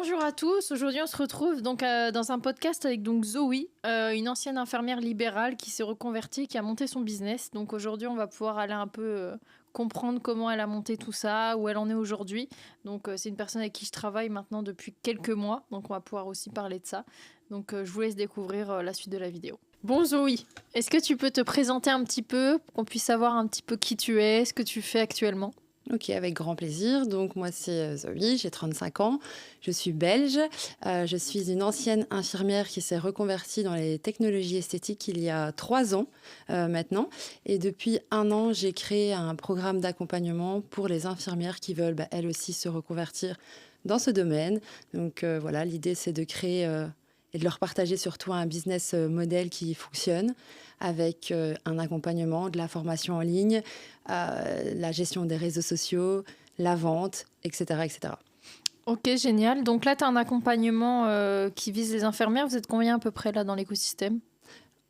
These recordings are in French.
Bonjour à tous, aujourd'hui on se retrouve donc dans un podcast avec donc Zoé, une ancienne infirmière libérale qui s'est reconvertie, qui a monté son business. Donc aujourd'hui on va pouvoir aller un peu comprendre comment elle a monté tout ça, où elle en est aujourd'hui. Donc c'est une personne avec qui je travaille maintenant depuis quelques mois, donc on va pouvoir aussi parler de ça. Donc je vous laisse découvrir la suite de la vidéo. Bon Zoé, est-ce que tu peux te présenter un petit peu, pour qu'on puisse savoir un petit peu qui tu es, ce que tu fais actuellement? Ok, avec grand plaisir. Donc moi c'est Zoé, j'ai 35 ans, je suis belge, je suis une ancienne infirmière qui s'est reconvertie dans les technologies esthétiques il y a 3 ans maintenant. Et depuis 1 an, j'ai créé un programme d'accompagnement pour les infirmières qui veulent elles aussi se reconvertir dans ce domaine. Donc voilà, l'idée c'est de créer et de leur partager surtout un business model qui fonctionne avec un accompagnement, de la formation en ligne, la gestion des réseaux sociaux, la vente, etc. etc. Ok, génial. Donc là, tu as un accompagnement qui vise les infirmières. Vous êtes combien à peu près là dans l'écosystème?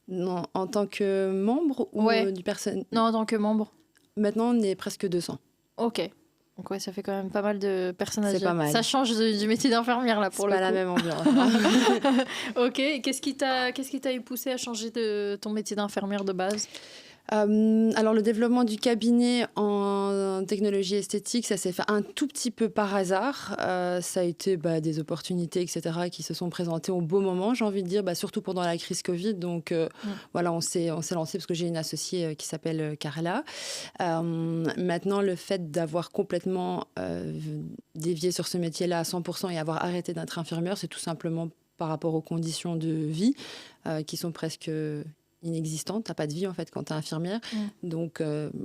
Non, en tant que membre ou Ouais. du personnel? Non, en tant que membre. Maintenant, on est presque 200. Ok. Donc ouais, ça fait quand même pas mal de personnes à C'est gérer. pas mal. Ça change du métier d'infirmière là pour C'est le pas la coup. même ambiance. Ok. Et qu'est-ce qui t'a poussé à changer de ton métier d'infirmière de base? Alors, le développement du cabinet en technologie esthétique, ça s'est fait un tout petit peu par hasard. Ça a été des opportunités, etc., qui se sont présentées au beau moment, j'ai envie de dire, surtout pendant la crise Covid. Donc, voilà, on s'est lancé parce que j'ai une associée qui s'appelle Carla. Maintenant, le fait d'avoir complètement dévié sur ce métier-là à 100% et avoir arrêté d'être infirmière, c'est tout simplement par rapport aux conditions de vie qui sont presque inexistante, t'as pas de vie en fait quand t'es infirmière. Donc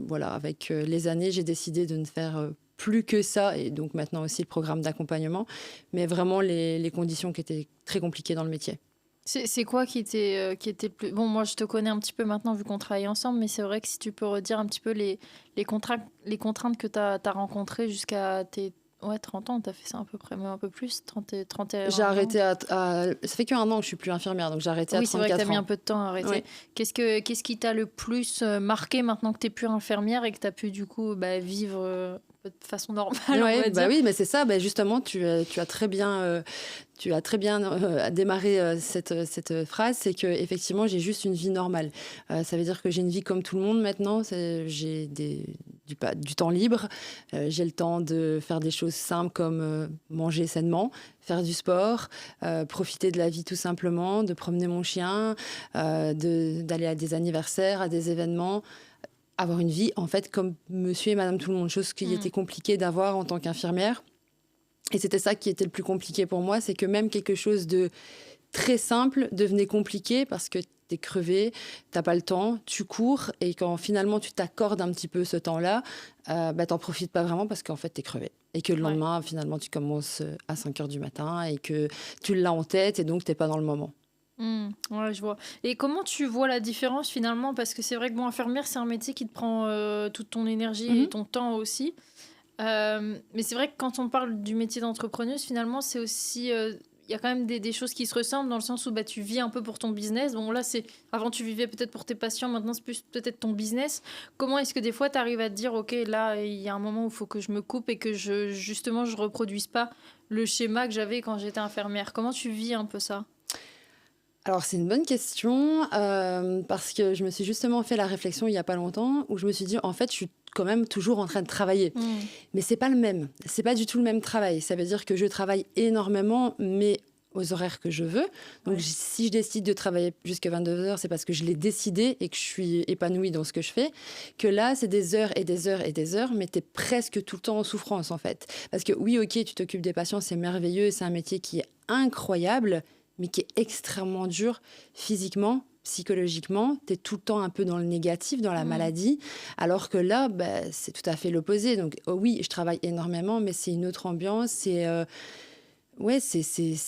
voilà, avec les années, j'ai décidé de ne faire plus que ça, et donc maintenant aussi le programme d'accompagnement, mais vraiment les conditions qui étaient très compliquées dans le métier. C'est quoi qui était plus... Bon, moi, je te connais un petit peu maintenant vu qu'on travaille ensemble, mais c'est vrai que si tu peux redire un petit peu les contraintes que tu as rencontrées jusqu'à tes 30 ans, tu as fait ça à peu près, même un peu plus, 31 J'ai ans. arrêté ça fait qu'un an que je suis plus infirmière, donc j'ai arrêté à 34 ans. Oui, c'est vrai que tu as mis un peu de temps à arrêter. Ouais. Qu'est-ce qui t'a le plus marqué maintenant que tu n'es plus infirmière et que tu as pu du coup vivre de façon normale, on va dire? Oui, mais c'est ça. Justement, tu as très bien démarré cette phrase. C'est que effectivement, j'ai juste une vie normale. Ça veut dire que j'ai une vie comme tout le monde maintenant. J'ai du temps libre. J'ai le temps de faire des choses simples comme manger sainement, faire du sport, profiter de la vie tout simplement, de promener mon chien, d'aller à des anniversaires, à des événements. Avoir une vie, en fait, comme monsieur et madame tout le monde, chose qui était compliquée d'avoir en tant qu'infirmière. Et c'était ça qui était le plus compliqué pour moi, c'est que même quelque chose de très simple devenait compliqué parce que t'es crevé, t'as pas le temps, tu cours, et quand finalement tu t'accordes un petit peu ce temps-là, t'en profites pas vraiment parce qu'en fait t'es crevé. Et que le lendemain, finalement, tu commences à 5h du matin et que tu l'as en tête et donc t'es pas dans le moment. Ouais, je vois. Et comment tu vois la différence finalement? Parce que c'est vrai que infirmière, c'est un métier qui te prend toute ton énergie et ton temps aussi. Mais c'est vrai que quand on parle du métier d'entrepreneuse, finalement, c'est aussi... Il y a quand même des choses qui se ressemblent dans le sens où tu vis un peu pour ton business. Bon, là, avant, tu vivais peut-être pour tes patients, maintenant, c'est plus peut-être ton business. Comment est-ce que des fois, tu arrives à te dire, OK, là, il y a un moment où il faut que je me coupe et que justement, je reproduise pas le schéma que j'avais quand j'étais infirmière? Comment tu vis un peu ça? Alors, c'est une bonne question parce que je me suis justement fait la réflexion il n'y a pas longtemps où je me suis dit, en fait, je suis quand même toujours en train de travailler. Mais c'est pas le même. C'est pas du tout le même travail. Ça veut dire que je travaille énormément, mais aux horaires que je veux. Donc, si je décide de travailler jusqu'à 22h, c'est parce que je l'ai décidé et que je suis épanouie dans ce que je fais. Que là, c'est des heures et des heures et des heures, mais tu es presque tout le temps en souffrance, en fait. Parce que oui, OK, tu t'occupes des patients, c'est merveilleux, c'est un métier qui est incroyable, mais qui est extrêmement dur physiquement, psychologiquement. Tu es tout le temps un peu dans le négatif, dans la maladie, alors que là, c'est tout à fait l'opposé. Donc oui, je travaille énormément, mais c'est une autre ambiance, c'est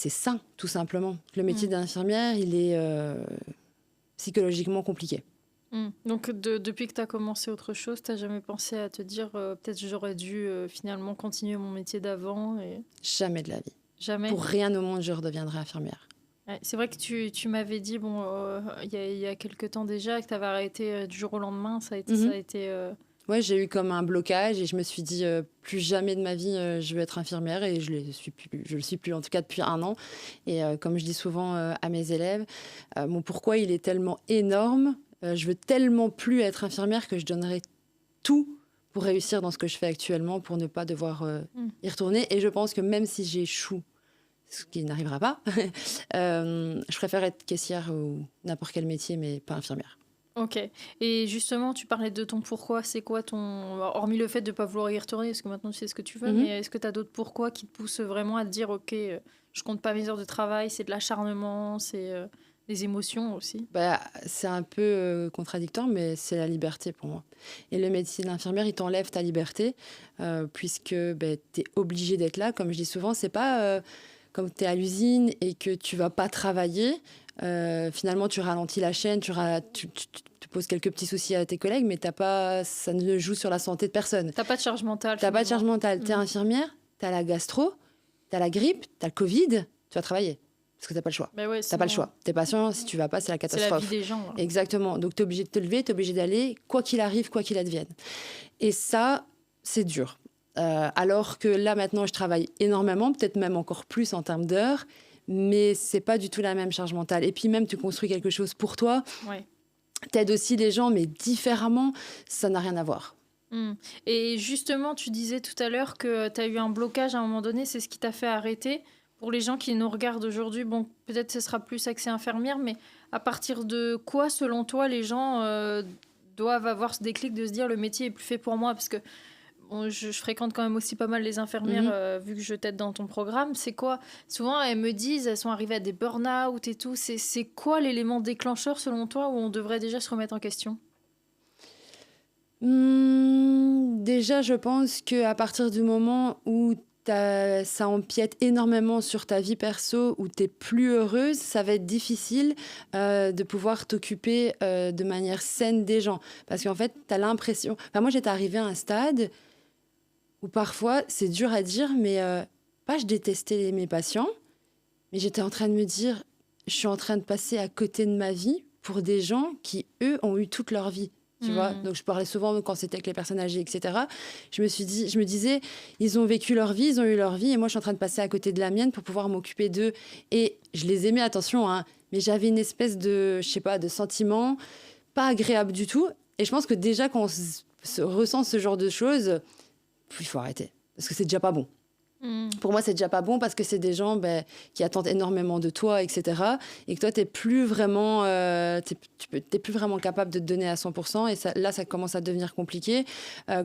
sain, tout simplement. Le métier d'infirmière, il est psychologiquement compliqué. Donc depuis que tu as commencé autre chose, tu n'as jamais pensé à te dire peut-être j'aurais dû finalement continuer mon métier d'avant Jamais de la vie. Jamais. Pour rien au monde, je redeviendrai infirmière. Ouais, c'est vrai que tu m'avais dit il y a quelques temps déjà que tu avais arrêté du jour au lendemain. Ça a été Ouais, j'ai eu comme un blocage et je me suis dit plus jamais de ma vie je vais être infirmière et je le suis plus en tout cas depuis 1 an. Et comme je dis souvent à mes élèves, mon pourquoi il est tellement énorme, je veux tellement plus être infirmière que je donnerai tout pour réussir dans ce que je fais actuellement, pour ne pas devoir Mm. y retourner. Et je pense que même si j'échoue, ce qui n'arrivera pas, je préfère être caissière ou n'importe quel métier, mais pas infirmière. Ok. Et justement, tu parlais de ton pourquoi. C'est quoi ton... Hormis le fait de ne pas vouloir y retourner, parce que maintenant tu sais ce que tu veux, Mhm. mais est-ce que tu as d'autres pourquoi qui te poussent vraiment à te dire, ok, je compte pas mes heures de travail, c'est de l'acharnement, c'est des émotions aussi. Bah, c'est un peu contradictoire, mais c'est la liberté pour moi. Et le métier d'infirmière, il t'enlève ta liberté, puisque ben, tu es obligé d'être là. Comme je dis souvent, c'est pas comme tu es à l'usine et que tu vas pas travailler. Finalement, tu ralentis la chaîne, tu poses quelques petits soucis à tes collègues, mais ça ne joue sur la santé de personne. T'as pas de charge mentale T'as pas de charge finalement. mentale. Tu es infirmière, tu as la gastro, tu as la grippe, tu as le Covid, tu vas travailler. Parce que tu n'as pas le choix. Mais ouais, T'as pas le sinon, choix. T'es patient, si tu vas pas, c'est la c'est la vie catastrophe. des gens, là. Exactement. Donc, tu es obligé de te lever, tu es obligé d'aller, quoi qu'il arrive, quoi qu'il advienne. Et ça, c'est dur. Alors que là, maintenant, je travaille énormément, peut-être même encore plus en termes d'heures, mais c'est pas du tout la même charge mentale. Et puis même, tu construis quelque chose pour toi, Ouais. t'aides aussi les gens, mais différemment, ça n'a rien à voir. Mm. Et justement, tu disais tout à l'heure que tu as eu un blocage à un moment donné, c'est ce qui t'a fait arrêter. Pour les gens qui nous regardent aujourd'hui, bon, peut-être ce sera plus axé infirmière, mais à partir de quoi, selon toi, les gens doivent avoir ce déclic de se dire le métier est plus fait pour moi? Parce que bon, je fréquente quand même aussi pas mal les infirmières, Mhm. vu que je t'aide dans ton programme. C'est quoi? Souvent, elles me disent, elles sont arrivées à des burn-out et tout. C'est quoi l'élément déclencheur, selon toi, où on devrait déjà se remettre en question? Déjà, je pense qu'à partir du moment où ça empiète énormément sur ta vie perso, où tu es plus heureuse, ça va être difficile de pouvoir t'occuper de manière saine des gens. Parce qu'en fait, tu as l'impression... Enfin, moi, j'étais arrivée à un stade où parfois, c'est dur à dire, mais pas je détestais mes patients, mais j'étais en train de me dire, je suis en train de passer à côté de ma vie pour des gens qui, eux, ont eu toute leur vie. Tu vois, donc je parlais souvent quand c'était avec les personnes âgées, etc. Je me disais, ils ont vécu leur vie, ils ont eu leur vie, et moi je suis en train de passer à côté de la mienne pour pouvoir m'occuper d'eux. Et je les aimais, attention, hein, mais j'avais une espèce de, je sais pas, de sentiment pas agréable du tout. Et je pense que déjà quand ressent ce genre de choses, il faut arrêter, parce que c'est déjà pas bon. Pour moi, c'est déjà pas bon parce que c'est des gens qui attendent énormément de toi, etc. Et que toi, t'es plus vraiment capable de te donner à 100%. Et ça, là, ça commence à devenir compliqué.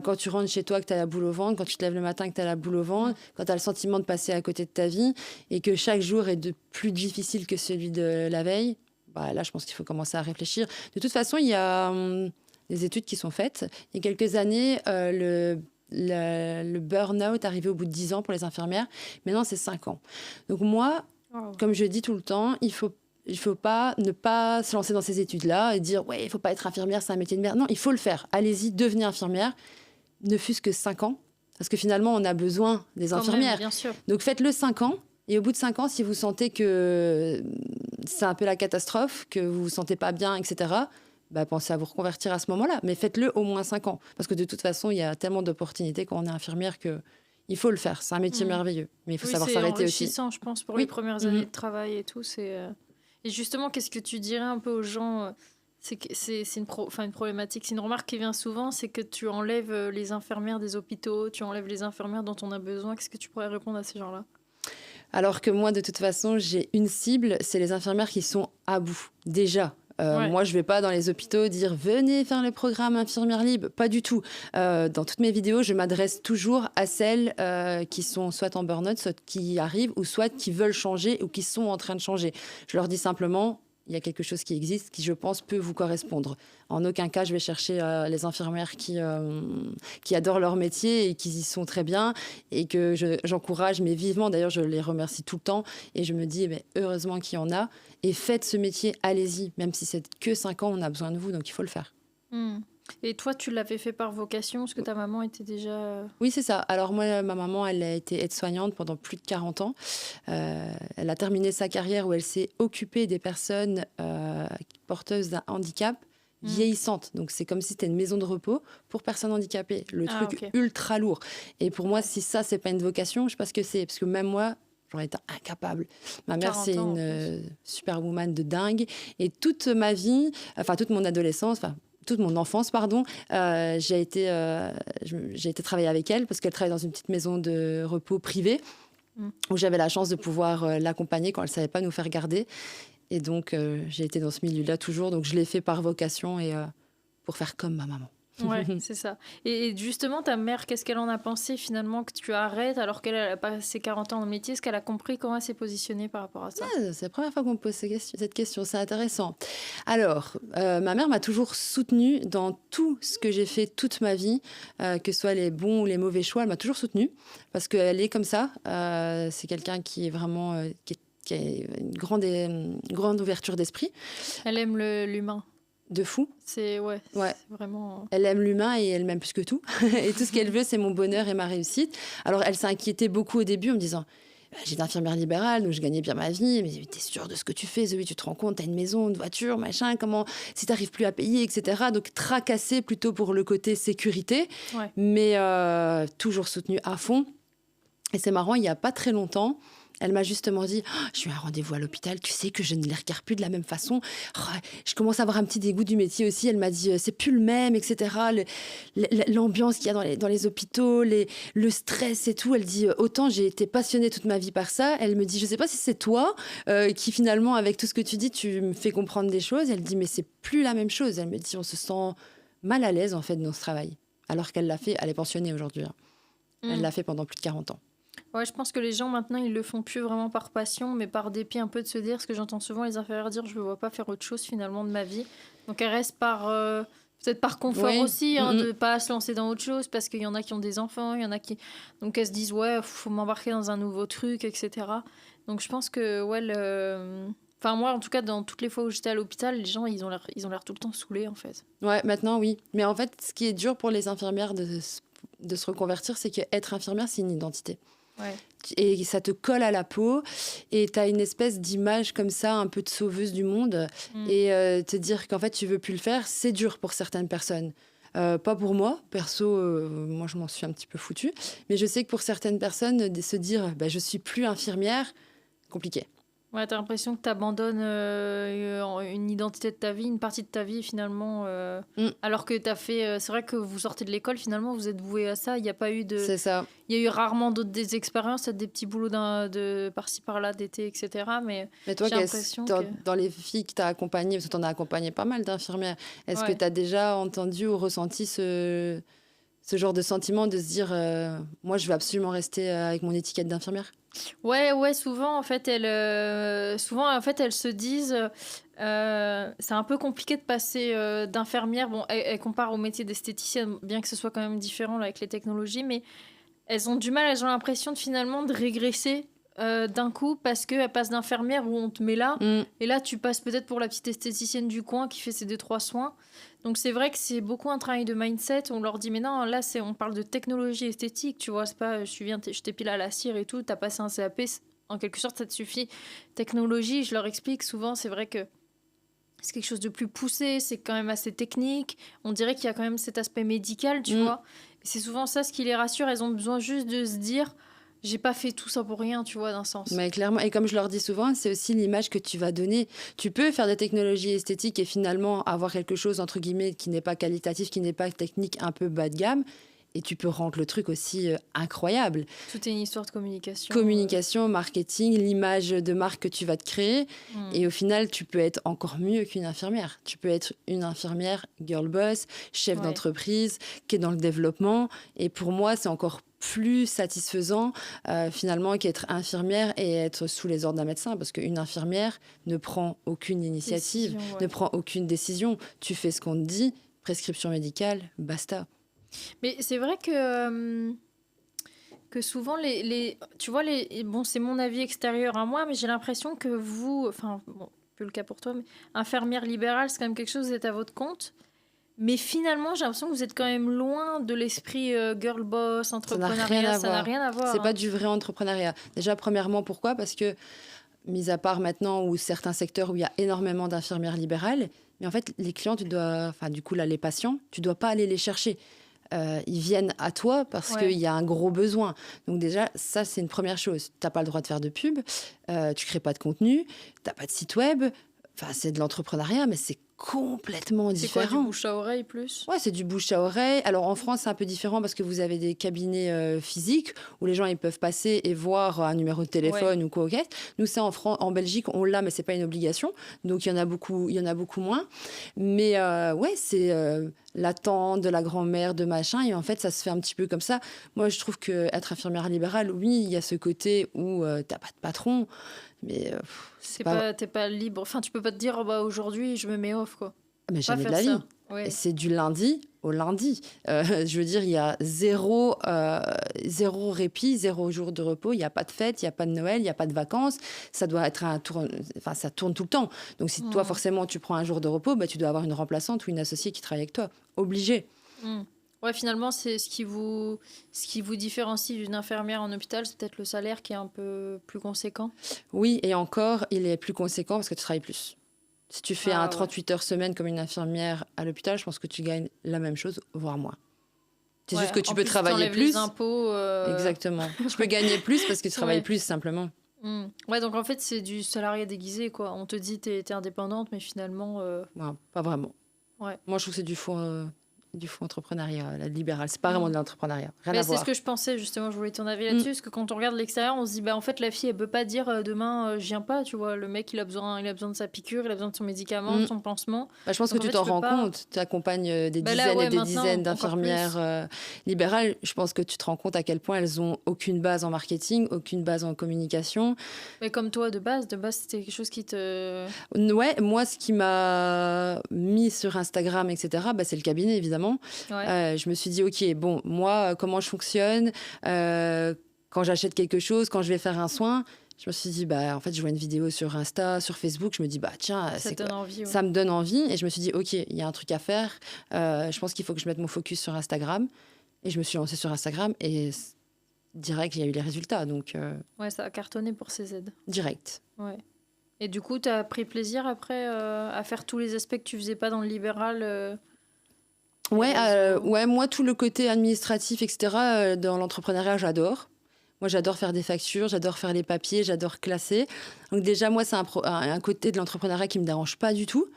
Quand tu rentres chez toi, que tu as la boule au ventre, quand tu te lèves le matin, que tu as la boule au ventre, quand tu as le sentiment de passer à côté de ta vie et que chaque jour est de plus difficile que celui de la veille, là, je pense qu'il faut commencer à réfléchir. De toute façon, il y a des études qui sont faites. Il y a quelques années, le burn-out arrivé au bout de 10 ans pour les infirmières. Maintenant, c'est 5 ans. Donc moi, comme je dis tout le temps, il faut pas ne pas se lancer dans ces études-là et dire « ouais, il faut pas être infirmière, c'est un métier de merde ». Non, il faut le faire. Allez-y, devenez infirmière, ne fût-ce que 5 ans. Parce que finalement, on a besoin des infirmières. Bien sûr. Donc faites-le 5 ans. Et au bout de 5 ans, si vous sentez que c'est un peu la catastrophe, que vous vous sentez pas bien, etc., pensez à vous reconvertir à ce moment-là. Mais faites-le au moins 5 ans. Parce que de toute façon, il y a tellement d'opportunités quand on est infirmière que il faut le faire. C'est un métier merveilleux. Mais il faut savoir s'arrêter aussi. C'est enrichissant, je pense, pour les premières années de travail et tout. Et justement, qu'est-ce que tu dirais un peu aux gens? C'est une problématique, c'est une remarque qui vient souvent, c'est que tu enlèves les infirmières des hôpitaux, tu enlèves les infirmières dont on a besoin. Qu'est-ce que tu pourrais répondre à ces gens-là? Alors que moi, de toute façon, j'ai une cible, c'est les infirmières qui sont à bout, déjà. Moi, je ne vais pas dans les hôpitaux dire « venez faire le programme infirmière libre ». Pas du tout. Dans toutes mes vidéos, je m'adresse toujours à celles qui sont soit en burn-out, soit qui arrivent, ou soit qui veulent changer ou qui sont en train de changer. Je leur dis simplement il y a quelque chose qui existe qui, je pense, peut vous correspondre. En aucun cas, je vais chercher les infirmières qui adorent leur métier et qui y sont très bien et que j'encourage, mais vivement. D'ailleurs, je les remercie tout le temps et je me dis, heureusement qu'il y en a. Et faites ce métier, allez-y. Même si c'est que 5 ans, on a besoin de vous, donc il faut le faire. Et toi, tu l'avais fait par vocation, parce que ta maman était déjà... Oui, c'est ça. Alors moi, ma maman, elle a été aide-soignante pendant plus de 40 ans. Elle a terminé sa carrière où elle s'est occupée des personnes porteuses d'un handicap vieillissante. Donc, c'est comme si c'était une maison de repos pour personnes handicapées. Le truc ultra lourd. Et pour moi, si ça, c'est pas une vocation, je sais pas ce que c'est. Parce que même moi, j'aurais été incapable. Ma mère, c'est une superwoman de dingue. Et toute ma vie, enfin, toute mon adolescence, toute mon enfance, pardon, j'ai été travailler avec elle parce qu'elle travaille dans une petite maison de repos privée où j'avais la chance de pouvoir l'accompagner quand elle ne savait pas nous faire garder. Et donc, j'ai été dans ce milieu-là toujours. Donc, je l'ai fait par vocation et pour faire comme ma maman. Ouais, c'est ça. Et justement, ta mère, qu'est-ce qu'elle en a pensé finalement que tu arrêtes alors qu'elle a passé 40 ans dans le métier? Est-ce qu'elle a compris comment elle s'est positionnée par rapport à ça? C'est la première fois qu'on me pose cette question, c'est intéressant. Alors, ma mère m'a toujours soutenue dans tout ce que j'ai fait toute ma vie, que ce soit les bons ou les mauvais choix, elle m'a toujours soutenue parce qu'elle est comme ça. C'est quelqu'un qui est vraiment... qui a une grande ouverture d'esprit. Elle aime l'humain. De fou. C'est vraiment... Elle aime l'humain et elle m'aime plus que tout. Et tout ce qu'elle veut, c'est mon bonheur et ma réussite. Alors, elle s'est inquiétée beaucoup au début en me disant... J'étais infirmière libérale, donc je gagnais bien ma vie. Mais t'es sûre de ce que tu fais, Zoé? Tu te rends compte, t'as une maison, une voiture, machin, comment... Si t'arrives plus à payer, etc. Donc, tracassée plutôt pour le côté sécurité. Ouais. Mais toujours soutenue à fond. Et c'est marrant, il n'y a pas très longtemps... Elle m'a justement dit j'ai eu un rendez-vous à l'hôpital, tu sais que je ne les regarde plus de la même façon. Je commence à avoir un petit dégoût du métier aussi. Elle m'a dit c'est plus le même, etc. L'ambiance qu'il y a dans les hôpitaux, le stress et tout. Elle dit autant j'ai été passionnée toute ma vie par ça. Elle me dit je sais pas si c'est toi qui finalement avec tout ce que tu dis tu me fais comprendre des choses. Elle dit mais c'est plus la même chose. Elle me dit on se sent mal à l'aise en fait dans ce travail. Alors qu'elle l'a fait, elle est pensionnée aujourd'hui. Elle l'a fait pendant plus de 40 ans. Ouais, je pense que les gens maintenant ils le font plus vraiment par passion mais par dépit un peu de se dire, ce que j'entends souvent les infirmières dire je ne vois pas faire autre chose finalement de ma vie, donc elle reste peut-être par confort aussi de pas se lancer dans autre chose parce qu'il y en a qui ont des enfants, il y en a qui donc elles se disent ouais faut m'embarquer dans un nouveau truc, etc. Donc je pense que enfin moi en tout cas dans toutes les fois où j'étais à l'hôpital les gens ils ont l'air tout le temps saoulés en fait. Ouais, maintenant oui, mais en fait ce qui est dur pour les infirmières de se reconvertir, c'est qu'être infirmière c'est une identité. Ouais. Et ça te colle à la peau et tu as une espèce d'image comme ça un peu de sauveuse du monde et te dire qu'en fait tu veux plus le faire, c'est dur pour certaines personnes. Pas pour moi, perso, moi je m'en suis un petit peu foutue, mais je sais que pour certaines personnes de se dire je suis plus infirmière, compliqué. Ouais, t'as l'impression que t'abandonnes une identité de ta vie, une partie de ta vie finalement. Alors que t'as fait. C'est vrai que vous sortez de l'école, finalement, vous êtes voué à ça. Il n'y a pas eu de. C'est ça. Il y a eu rarement des expériences, des petits boulots de par-ci par-là d'été, etc. Mais toi, j'ai l'impression dans les filles que t'as accompagnées, parce que t'en as accompagné pas mal d'infirmières, est-ce que t'as déjà entendu ou ressenti ce genre de sentiment de se dire moi je veux absolument rester avec mon étiquette d'infirmière? Ouais, souvent en fait elles se disent c'est un peu compliqué de passer d'infirmière. Bon, elles comparent au métier d'esthéticienne, bien que ce soit quand même différent là, avec les technologies, mais elles ont du mal, elles ont l'impression finalement de régresser d'un coup parce qu'elles passent d'infirmière où on te met là et là tu passes peut-être pour la petite esthéticienne du coin qui fait ses 2-3 soins. Donc c'est vrai que c'est beaucoup un travail de mindset. On leur dit mais non, là on parle de technologie esthétique, tu vois, c'est pas je t'épile à la cire et tout, t'as passé un CAP, en quelque sorte ça te suffit. Technologie, je leur explique souvent, c'est vrai que c'est quelque chose de plus poussé, c'est quand même assez technique, on dirait qu'il y a quand même cet aspect médical, tu vois. Et c'est souvent ça ce qui les rassure, elles ont besoin juste de se dire j'ai pas fait tout ça pour rien, tu vois, d'un sens. Mais clairement, et comme je leur dis souvent, c'est aussi l'image que tu vas donner. Tu peux faire des technologies esthétiques et finalement avoir quelque chose, entre guillemets, qui n'est pas qualitatif, qui n'est pas technique, un peu bas de gamme. Et tu peux rendre le truc aussi incroyable. Tout est une histoire de communication. Communication, marketing, l'image de marque que tu vas te créer. Et au final, tu peux être encore mieux qu'une infirmière. Tu peux être une infirmière girl boss, chef d'entreprise, qui est dans le développement. Et pour moi, c'est encore plus satisfaisant finalement qu'être infirmière et être sous les ordres d'un médecin, parce qu'une infirmière ne prend aucune initiative, ne prend aucune décision. Tu fais ce qu'on te dit, prescription médicale, basta. Mais c'est vrai que souvent tu vois bon, c'est mon avis extérieur à moi, mais j'ai l'impression que vous, enfin bon, peu le cas pour toi, mais infirmière libérale, c'est quand même quelque chose, vous êtes à votre compte. Mais finalement, j'ai l'impression que vous êtes quand même loin de l'esprit girl boss, entrepreneuriat. Ça n'a rien à voir. C'est pas du vrai entrepreneuriat. Déjà, premièrement, pourquoi ? Parce que mis à part maintenant ou certains secteurs où il y a énormément d'infirmières libérales. Mais en fait, les clients, enfin, du coup, là, les patients, tu dois pas aller les chercher. Ils viennent à toi parce Ouais. qu'il y a un gros besoin. Donc déjà, ça, c'est une première chose. Tu n'as pas le droit de faire de pub, tu crées pas de contenu, tu n'as pas de site web. Enfin, c'est de l'entrepreneuriat, mais c'est complètement C'est quoi, du différent. bouche à oreille plus? Ouais, c'est du bouche à oreille. Alors en France, c'est un peu différent parce que vous avez des cabinets physiques où les gens ils peuvent passer et voir un numéro de téléphone ou quoi. Ok. Nous, ça en Belgique, on l'a, mais c'est pas une obligation. Donc il y en a beaucoup moins. Mais ouais, c'est la tante, de la grand-mère, de machin. Et en fait, ça se fait un petit peu comme ça. Moi, je trouve que être infirmière libérale, oui, il y a ce côté où t'as pas de patron, mais c'est pas. T'es pas libre. Enfin, tu peux pas te dire, oh, bah, aujourd'hui, je me mets off, quoi. Mais Pas jamais de faire la vie. ça. Ouais. C'est du lundi au lundi. Je veux dire, il y a zéro répit, 0 jour de repos. Il n'y a pas de fête, il n'y a pas de Noël, il n'y a pas de vacances. Ça doit être enfin, ça tourne tout le temps. Donc, si toi, forcément, tu prends un jour de repos, bah, tu dois avoir une remplaçante ou une associée qui travaille avec toi. Obligé. Ouais, finalement, c'est ce qui vous différencie d'une infirmière en hôpital, c'est peut-être le salaire qui est un peu plus conséquent. Oui, et encore, il est plus conséquent parce que tu travailles plus. Si tu fais un 38 heures semaine comme une infirmière à l'hôpital, je pense que tu gagnes la même chose, voire moins. C'est juste que tu peux travailler plus. Les impôts. Exactement. Tu peux gagner plus parce que tu travailles plus, simplement. Ouais, donc en fait, c'est du salarié déguisé, quoi. On te dit t'es indépendante, mais finalement... Ouais, pas vraiment. Ouais. Moi, je trouve que c'est du faux entrepreneuriat, la libérale. C'est pas vraiment de l'entrepreneuriat. Rien à voir. C'est ce que je pensais, justement. Je voulais ton avis là-dessus. Parce que quand on regarde l'extérieur, on se dit, bah, en fait, la fille, elle peut pas dire demain, je viens pas. Tu vois, le mec, il a besoin de sa piqûre, il a besoin de son médicament, de son pansement. Bah, je pense donc, que tu t'en rends compte. Tu accompagnes des dizaines et des dizaines d'infirmières libérales. Je pense que tu te rends compte à quel point elles ont aucune base en marketing, aucune base en communication. Mais comme toi, de base, c'était quelque chose qui te... Ouais, moi, ce qui m'a mis sur Instagram, etc., bah, c'est le cabinet, évidemment. Ouais. Je me suis dit, OK, bon, moi, comment je fonctionne quand j'achète quelque chose, quand je vais faire un soin, je me suis dit, bah, en fait, je vois une vidéo sur Insta, sur Facebook, je me dis, bah, tiens, ça me donne envie. Et je me suis dit, OK, il y a un truc à faire. Je pense qu'il faut que je mette mon focus sur Instagram. Et je me suis lancée sur Instagram et direct, il y a eu les résultats. Donc, ouais, ça a cartonné pour ces aides. Direct. Ouais. Et du coup, tu as pris plaisir après à faire tous les aspects que tu faisais pas dans le libéral Ouais, moi, tout le côté administratif, etc., dans l'entrepreneuriat, j'adore. Moi, j'adore faire des factures, j'adore faire les papiers, j'adore classer. Donc déjà, moi, c'est un côté de l'entrepreneuriat qui me dérange pas du tout.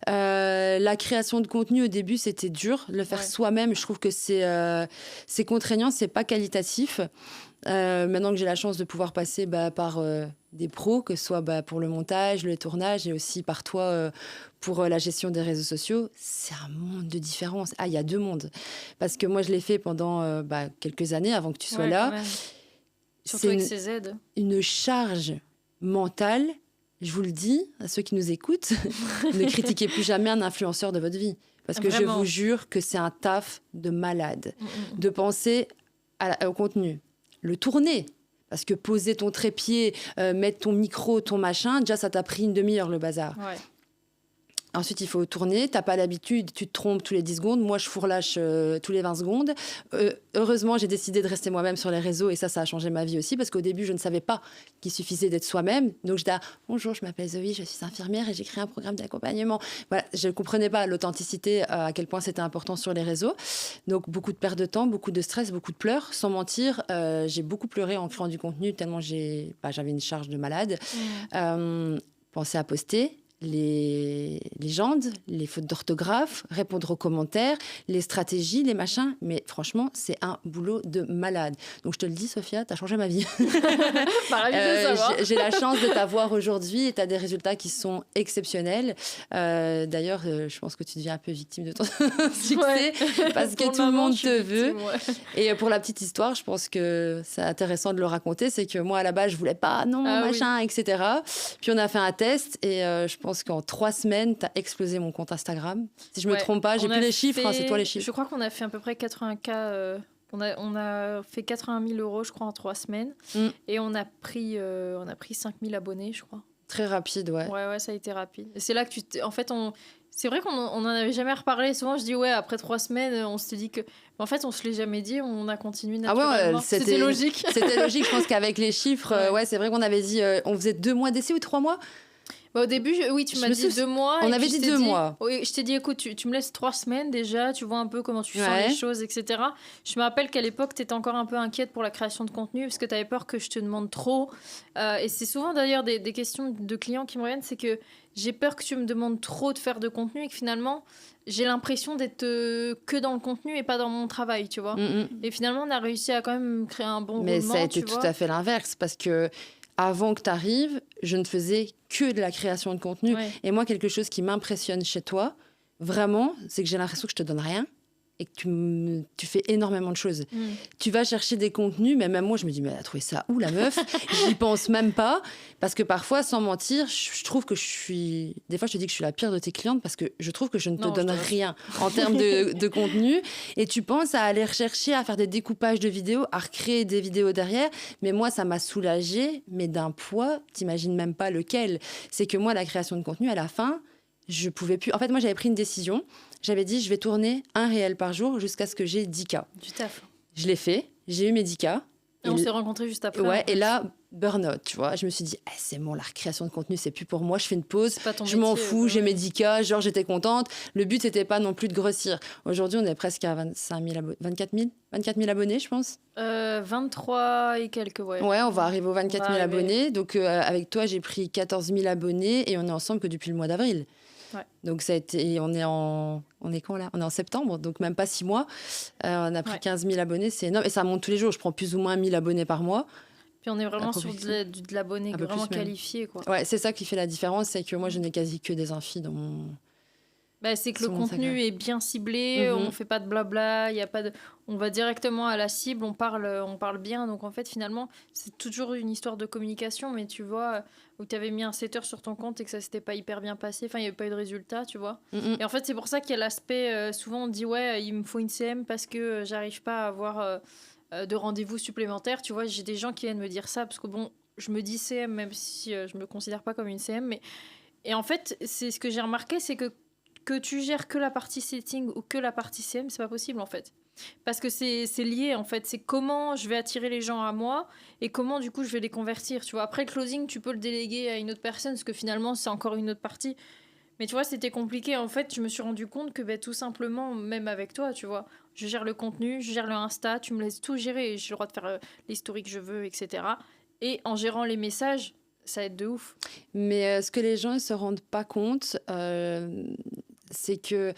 La création de contenu, au début, c'était dur. Le faire soi-même, je trouve que c'est contraignant, c'est pas qualitatif. Maintenant que j'ai la chance de pouvoir passer par des pros, que ce soit pour le montage, le tournage et aussi par toi pour la gestion des réseaux sociaux, c'est un monde de différence. Ah, il y a 2 mondes. Parce que moi, je l'ai fait pendant quelques années avant que tu sois là. Surtout avec ces aides. Une charge mentale, je vous le dis à ceux qui nous écoutent, ne critiquez plus jamais un influenceur de votre vie. Parce que je vous jure que c'est un taf de malade. De penser au contenu. Le tourner. Parce que poser ton trépied, mettre ton micro, ton machin, déjà, ça t'a pris une demi-heure, le bazar. Ouais. Ensuite, il faut tourner. Tu n'as pas l'habitude, tu te trompes tous les 10 secondes. Moi, je fourlâche tous les 20 secondes. Heureusement, j'ai décidé de rester moi-même sur les réseaux et ça a changé ma vie aussi parce qu'au début, je ne savais pas qu'il suffisait d'être soi-même. Donc, je disais « Bonjour, je m'appelle Zoé, je suis infirmière et j'ai créé un programme d'accompagnement. » Voilà, je ne comprenais pas l'authenticité, à quel point c'était important sur les réseaux. Donc, beaucoup de perte de temps, beaucoup de stress, beaucoup de pleurs. Sans mentir, j'ai beaucoup pleuré en créant du contenu tellement j'avais une charge de malade. Pensez à poster. Les légendes, les fautes d'orthographe, répondre aux commentaires, les stratégies, les machins. Mais franchement, c'est un boulot de malade. Donc, je te le dis, Sophia, tu as changé ma vie. J'ai la chance de t'avoir aujourd'hui et tu as des résultats qui sont exceptionnels. D'ailleurs, je pense que tu deviens un peu victime de ton succès parce que tout le monde te veut. Et pour la petite histoire, je pense que c'est intéressant de le raconter. C'est que moi, à la base, je voulais pas, machin, etc. Puis, on a fait un test et je pense qu'en 3 semaines, tu as explosé mon compte Instagram. Si je me trompe pas, j'ai plus les chiffres, c'est toi les chiffres. Je crois qu'on a fait à peu près 80K. On a fait 80 000 euros, je crois, en 3 semaines. Et on a pris 5 000 abonnés, je crois. Très rapide, ouais. Ouais, ça a été rapide. Et c'est là que en fait, c'est vrai qu'on n'en avait jamais reparlé. Souvent, je dis, ouais, après 3 semaines, on s'était dit que. Mais en fait, on se l'est jamais dit, on a continué Ah ouais, naturellement. C'était logique. C'était logique, je pense qu'avec les chiffres, ouais, c'est vrai qu'on avait dit, on faisait 2 mois d'essai ou 3 mois? Bah, au début, oui, tu m'as dit 2 mois. On avait dit 2 mois. Oui, je t'ai dit, écoute, tu me laisses 3 semaines déjà, tu vois un peu comment tu sens les choses, etc. Je me rappelle qu'à l'époque, tu étais encore un peu inquiète pour la création de contenu parce que tu avais peur que je te demande trop. Et c'est souvent d'ailleurs des questions de clients qui me reviennent, c'est que j'ai peur que tu me demandes trop de faire de contenu et que finalement, j'ai l'impression d'être que dans le contenu et pas dans mon travail, tu vois. Et finalement, on a réussi à quand même créer un bon roulement. Mais ça a été tout à fait l'inverse parce que avant que tu arrives, je ne faisais que de la création de contenu. Ouais. Et moi, quelque chose qui m'impressionne chez toi, vraiment, c'est que j'ai l'impression que je te donne rien et que tu fais énormément de choses. Tu vas chercher des contenus, mais même moi, je me dis, mais elle a trouvé ça où, la meuf? J'y pense même pas. Parce que parfois, sans mentir, je trouve que je suis... Des fois, je te dis que je suis la pire de tes clientes parce que je trouve que je ne te donne rien en termes de contenu. Et tu penses à aller rechercher, à faire des découpages de vidéos, à recréer des vidéos derrière. Mais moi, ça m'a soulagée, mais d'un poids, t'imagines même pas lequel. C'est que moi, la création de contenu, à la fin, je pouvais plus... En fait, moi, j'avais pris une décision. J'avais dit, je vais tourner un réel par jour jusqu'à ce que j'ai 10K. Du taf. Je l'ai fait. J'ai eu mes 10K. Et on s'est rencontrés juste après. Ouais, et là, burn-out, tu vois. Je me suis dit, c'est bon, la création de contenu, c'est plus pour moi. Je fais une pause. Je m'en fous, j'ai mes 10K. Genre, j'étais contente. Le but, c'était pas non plus de grossir. Aujourd'hui, on est presque à 24 000 abonnés, je pense. 23 et quelques, ouais. Ouais, on va arriver aux 24 000 abonnés. Donc, avec toi, j'ai pris 14 000 abonnés et on est ensemble que depuis le mois d'avril. Ouais. Donc ça a été, on est quand là? On est en septembre, donc même pas 6 mois. On a pris 15 000 abonnés, c'est énorme. Et ça monte tous les jours, je prends plus ou moins 1 000 abonnés par mois. Puis on est vraiment sur de l'abonné vraiment qualifié, quoi. Ouais, c'est ça qui fait la différence, c'est que moi je n'ai quasi que des infis dans mon... C'est que le contenu est bien ciblé, on fait pas de blabla, y a pas de... on va directement à la cible, on parle bien. Donc en fait, finalement, c'est toujours une histoire de communication, mais tu vois, où tu avais mis un setter sur ton compte et que ça s'était pas hyper bien passé, enfin, il n'y avait pas eu de résultat, tu vois. Et en fait, c'est pour ça qu'il y a l'aspect, souvent on dit, ouais, il me faut une CM parce que j'arrive pas à avoir de rendez-vous supplémentaires. Tu vois, j'ai des gens qui viennent me dire ça, parce que bon, je me dis CM, même si je me considère pas comme une CM, mais... Et en fait, c'est ce que j'ai remarqué, c'est que tu gères que la partie setting ou que la partie CM, c'est pas possible en fait. Parce que c'est lié en fait. C'est comment je vais attirer les gens à moi et comment du coup je vais les convertir. Tu vois, après le closing, tu peux le déléguer à une autre personne parce que finalement c'est encore une autre partie. Mais tu vois, c'était compliqué. En fait, je me suis rendu compte que tout simplement, même avec toi, tu vois, je gère le contenu, je gère le Insta, tu me laisses tout gérer. J'ai le droit de faire les stories que je veux, etc. Et en gérant les messages, ça aide de ouf. Mais ce que les gens ne se rendent pas compte, c'est que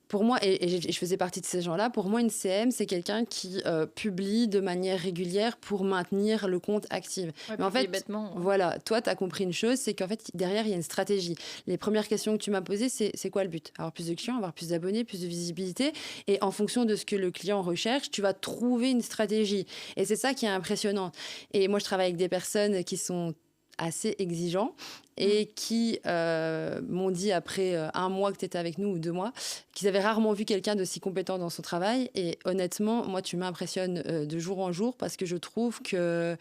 pour moi, et je faisais partie de ces gens-là, pour moi, une CM, c'est quelqu'un qui publie de manière régulière pour maintenir le compte actif. Ouais, mais en fait, bêtement, voilà, toi, tu as compris une chose, c'est qu'en fait, derrière, il y a une stratégie. Les premières questions que tu m'as posées, c'est quoi le but? Avoir plus de clients, avoir plus d'abonnés, plus de visibilité. Et en fonction de ce que le client recherche, tu vas trouver une stratégie. Et c'est ça qui est impressionnant. Et moi, je travaille avec des personnes qui sont assez exigeants et qui m'ont dit après 1 mois que tu étais avec nous ou 2 mois qu'ils avaient rarement vu quelqu'un d'aussi compétent dans son travail. Et honnêtement, moi, tu m'impressionnes de jour en jour parce que je trouve que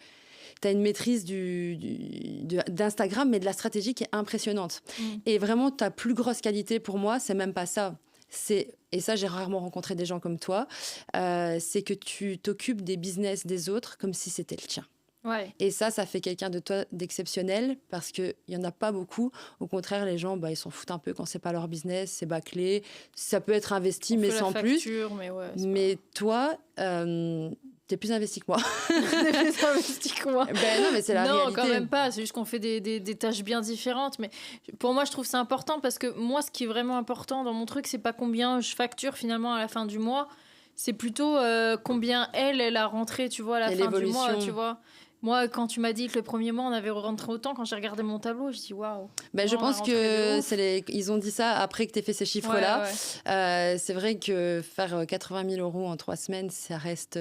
tu as une maîtrise d'Instagram, mais de la stratégie qui est impressionnante. Et vraiment, ta plus grosse qualité pour moi, c'est même pas ça. Et ça, j'ai rarement rencontré des gens comme toi, c'est que tu t'occupes des business des autres comme si c'était le tien. Ouais. Et ça fait quelqu'un de toi d'exceptionnel parce qu'il n'y en a pas beaucoup. Au contraire, les gens, ils s'en foutent un peu quand c'est pas leur business, c'est bâclé. Ça peut être investi, mais sans plus. Mais toi, t'es plus investi que moi. T'es plus investi que moi. Non, mais c'est la réalité. Non, quand même pas. C'est juste qu'on fait des tâches bien différentes. Mais pour moi, je trouve ça important parce que moi, ce qui est vraiment important dans mon truc, c'est pas combien je facture finalement à la fin du mois. C'est plutôt combien elle a rentré, tu vois, à la fin du mois, tu vois. Moi, quand tu m'as dit que le premier mois, on avait rentré autant, quand j'ai regardé mon tableau, je dis waouh. Je pense ils ont dit ça après que tu aies fait ces chiffres-là. Ouais. C'est vrai que faire 80 000 € en 3 semaines, ça reste...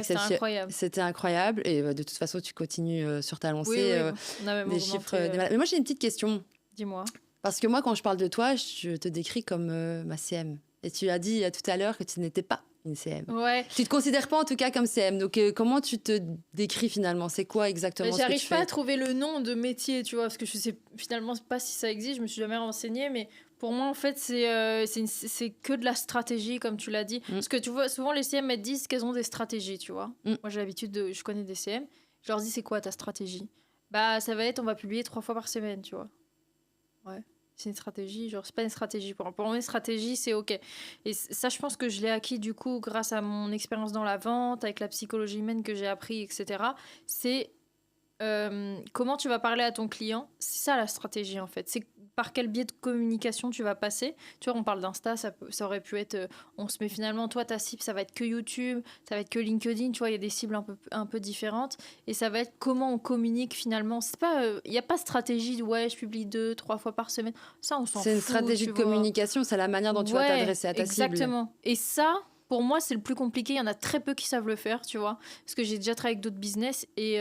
c'était incroyable. C'était incroyable. Et de toute façon, tu continues sur ta lancée. On a même des chiffres. Mais moi, j'ai une petite question. Dis-moi. Parce que moi, quand je parle de toi, je te décris comme ma CM. Et tu as dit tout à l'heure que tu n'étais pas une CM. Ouais. Tu te considères pas en tout cas comme CM. Donc comment tu te décris finalement? C'est quoi exactement ce que tu J'arrive pas fais? à trouver le nom de métier, tu vois, parce que je sais finalement pas si ça existe, je me suis jamais renseignée, mais pour moi, en fait, c'est que de la stratégie, comme tu l'as dit. Parce que tu vois, souvent les CM, elles disent qu'elles ont des stratégies, tu vois. Moi, j'ai l'habitude je connais des CM, je leur dis, c'est quoi ta stratégie? Bah, ça va être, on va publier 3 fois par semaine, tu vois. Ouais. C'est une stratégie, genre c'est pas une stratégie pour moi une stratégie c'est ok et ça je pense que je l'ai acquis du coup grâce à mon expérience dans la vente avec la psychologie humaine que j'ai appris etc. C'est comment tu vas parler à ton client, c'est ça la stratégie en fait, c'est par quel biais de communication tu vas passer. Tu vois, on parle d'Insta, ça aurait pu être on se met finalement, toi ta cible ça va être que YouTube, ça va être que LinkedIn, tu vois, il y a des cibles un peu différentes et ça va être comment on communique finalement. C'est pas il y a pas de stratégie de ouais je publie 2-3 fois par semaine, ça on s'en fout. C'est une stratégie de communication, c'est la manière dont tu vas t'adresser à ta cible. Exactement. Et ça, pour moi, c'est le plus compliqué. Il y en a très peu qui savent le faire, tu vois. Parce que j'ai déjà travaillé avec d'autres business. Et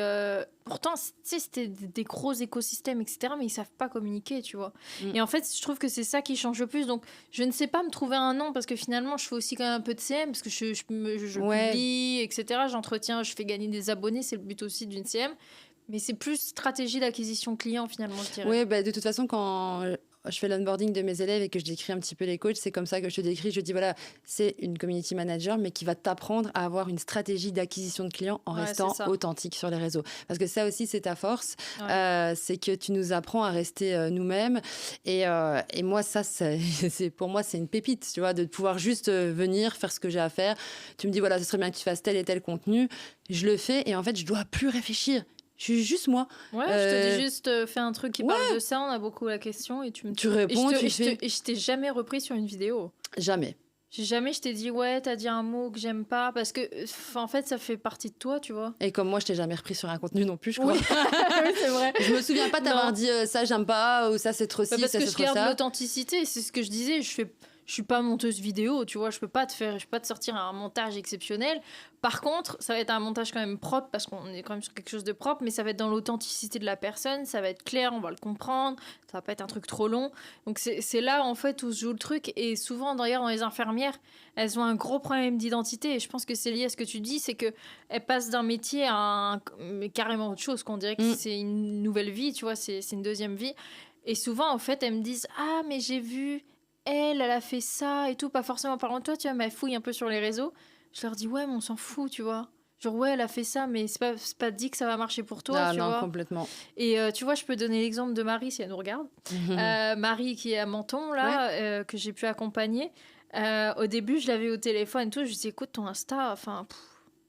pourtant, tu sais, c'était des gros écosystèmes, etc. Mais ils savent pas communiquer, tu vois. Et en fait, je trouve que c'est ça qui change le plus. Donc, je ne sais pas me trouver un nom. Parce que finalement, je fais aussi quand même un peu de CM. Parce que je publie, etc. J'entretiens, je fais gagner des abonnés. C'est le but aussi d'une CM. Mais c'est plus stratégie d'acquisition client, finalement, je dirais. Oui, bah, de toute façon, quand je fais l'onboarding de mes élèves et que je décris un petit peu les coachs, c'est comme ça que je te décris. Je dis, voilà, c'est une community manager, mais qui va t'apprendre à avoir une stratégie d'acquisition de clients en restant authentique sur les réseaux. Parce que ça aussi, c'est ta force. C'est que tu nous apprends à rester nous-mêmes. Et moi, ça, pour moi, c'est une pépite, tu vois, de pouvoir juste venir faire ce que j'ai à faire. Tu me dis, voilà, ce serait bien que tu fasses tel et tel contenu. Je le fais et en fait, je dois plus réfléchir. Je suis juste moi. Ouais, je te dis juste, fais un truc qui parle de ça, on a beaucoup la question et tu réponds, et je t'ai jamais repris sur une vidéo. Jamais. Jamais je t'ai dit, ouais, t'as dit un mot que j'aime pas, parce que, en fait, ça fait partie de toi, tu vois. Et comme moi, je t'ai jamais repris sur un contenu non plus, je crois. Oui, c'est vrai. Je me souviens pas t'avoir dit ça, j'aime pas, ou ça, c'est trop ci, ça, c'est trop ça. Parce que je garde l'authenticité, c'est ce que je disais, je suis pas monteuse vidéo, tu vois, je peux pas te sortir un montage exceptionnel. Par contre, ça va être un montage quand même propre parce qu'on est quand même sur quelque chose de propre, mais ça va être dans l'authenticité de la personne, ça va être clair, on va le comprendre, ça va pas être un truc trop long. Donc c'est là en fait où se joue le truc et souvent d'ailleurs dans les infirmières, elles ont un gros problème d'identité et je pense que c'est lié à ce que tu dis, c'est que elles passent d'un métier à carrément autre chose, qu'on dirait que c'est une nouvelle vie, tu vois, c'est une deuxième vie. Et souvent en fait, elles me disent "Ah, mais j'ai vu elle a fait ça et tout, pas forcément parlant de toi, tu vois, mais elle fouille un peu sur les réseaux." Je leur dis, ouais, mais on s'en fout, tu vois. Genre, ouais, elle a fait ça, mais c'est pas dit que ça va marcher pour toi, tu vois. Complètement. Et tu vois, je peux donner l'exemple de Marie, si elle nous regarde. Marie, qui est à Menton, là, que j'ai pu accompagner. Au début, je l'avais au téléphone et tout. Je lui dis, écoute, ton Insta, enfin...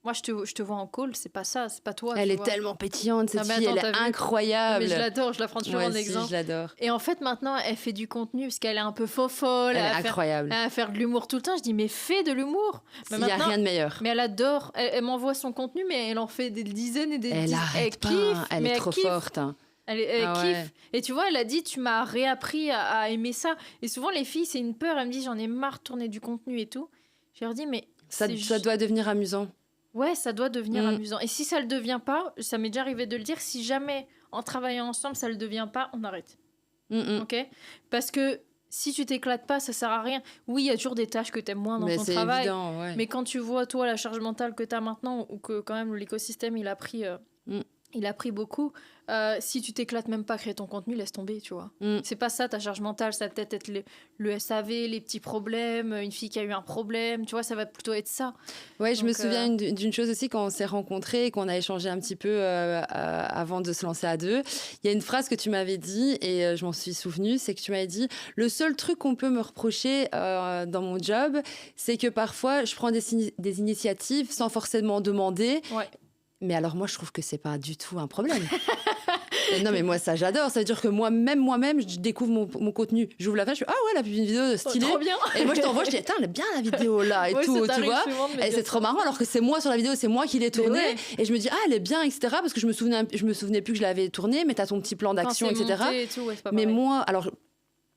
Moi, je te vois en call, c'est pas ça, c'est pas toi. Elle est tellement pétillante, cette fille, elle est incroyable. Mais je l'adore, je la prends toujours en exemple. Je l'adore. Et en fait, maintenant, elle fait du contenu parce qu'elle est un peu folle. Elle est incroyable. Elle va faire de l'humour tout le temps. Je dis, mais fais de l'humour. Il n'y a rien de meilleur. Mais elle adore. Elle m'envoie son contenu, mais elle en fait des dizaines et des dizaines. Elle kiffe. Elle est trop forte. Elle kiffe. Ouais. Et tu vois, elle a dit, tu m'as réappris à aimer ça. Et souvent, les filles, c'est une peur. Elles me disent, j'en ai marre de tourner du contenu et tout. Je leur dis, mais... Ça doit devenir amusant. Ouais, ça doit devenir amusant. Et si ça le devient pas, ça m'est déjà arrivé de le dire, si jamais en travaillant ensemble ça le devient pas, on arrête. Ok ? Parce que si tu t'éclates pas, ça sert à rien. Oui, il y a toujours des tâches que t'aimes moins dans ton travail. Évident, ouais. Mais quand tu vois, toi, la charge mentale que t'as maintenant, ou que quand même l'écosystème il a pris beaucoup. Si tu t'éclates même pas à créer ton contenu, laisse tomber, tu vois. C'est pas ça ta charge mentale, ça va peut-être être le SAV, les petits problèmes, une fille qui a eu un problème, tu vois, ça va plutôt être ça. Ouais, je me souviens d'une chose aussi quand on s'est rencontrés et qu'on a échangé un petit peu avant de se lancer à deux. Il y a une phrase que tu m'avais dit et je m'en suis souvenue, c'est que tu m'avais dit le seul truc qu'on peut me reprocher dans mon job, c'est que parfois je prends des initiatives sans forcément demander. Ouais. Mais alors moi, je trouve que c'est pas du tout un problème. Non, mais moi, ça, j'adore. Ça veut dire que moi-même, je découvre mon contenu. J'ouvre la page, je fais, ah ouais, elle a une vidéo stylée. Trop bien. Et moi, je t'envoie, je dis, attends, elle est bien la vidéo là et tout, tu vois. Et c'est trop marrant, alors que c'est moi sur la vidéo, c'est moi qui l'ai tournée. Ouais. Et je me dis, ah, elle est bien, etc. Parce que je me souvenais plus que je l'avais tournée, mais t'as ton petit plan d'action, etc. Et tout, ouais, mais moi, alors,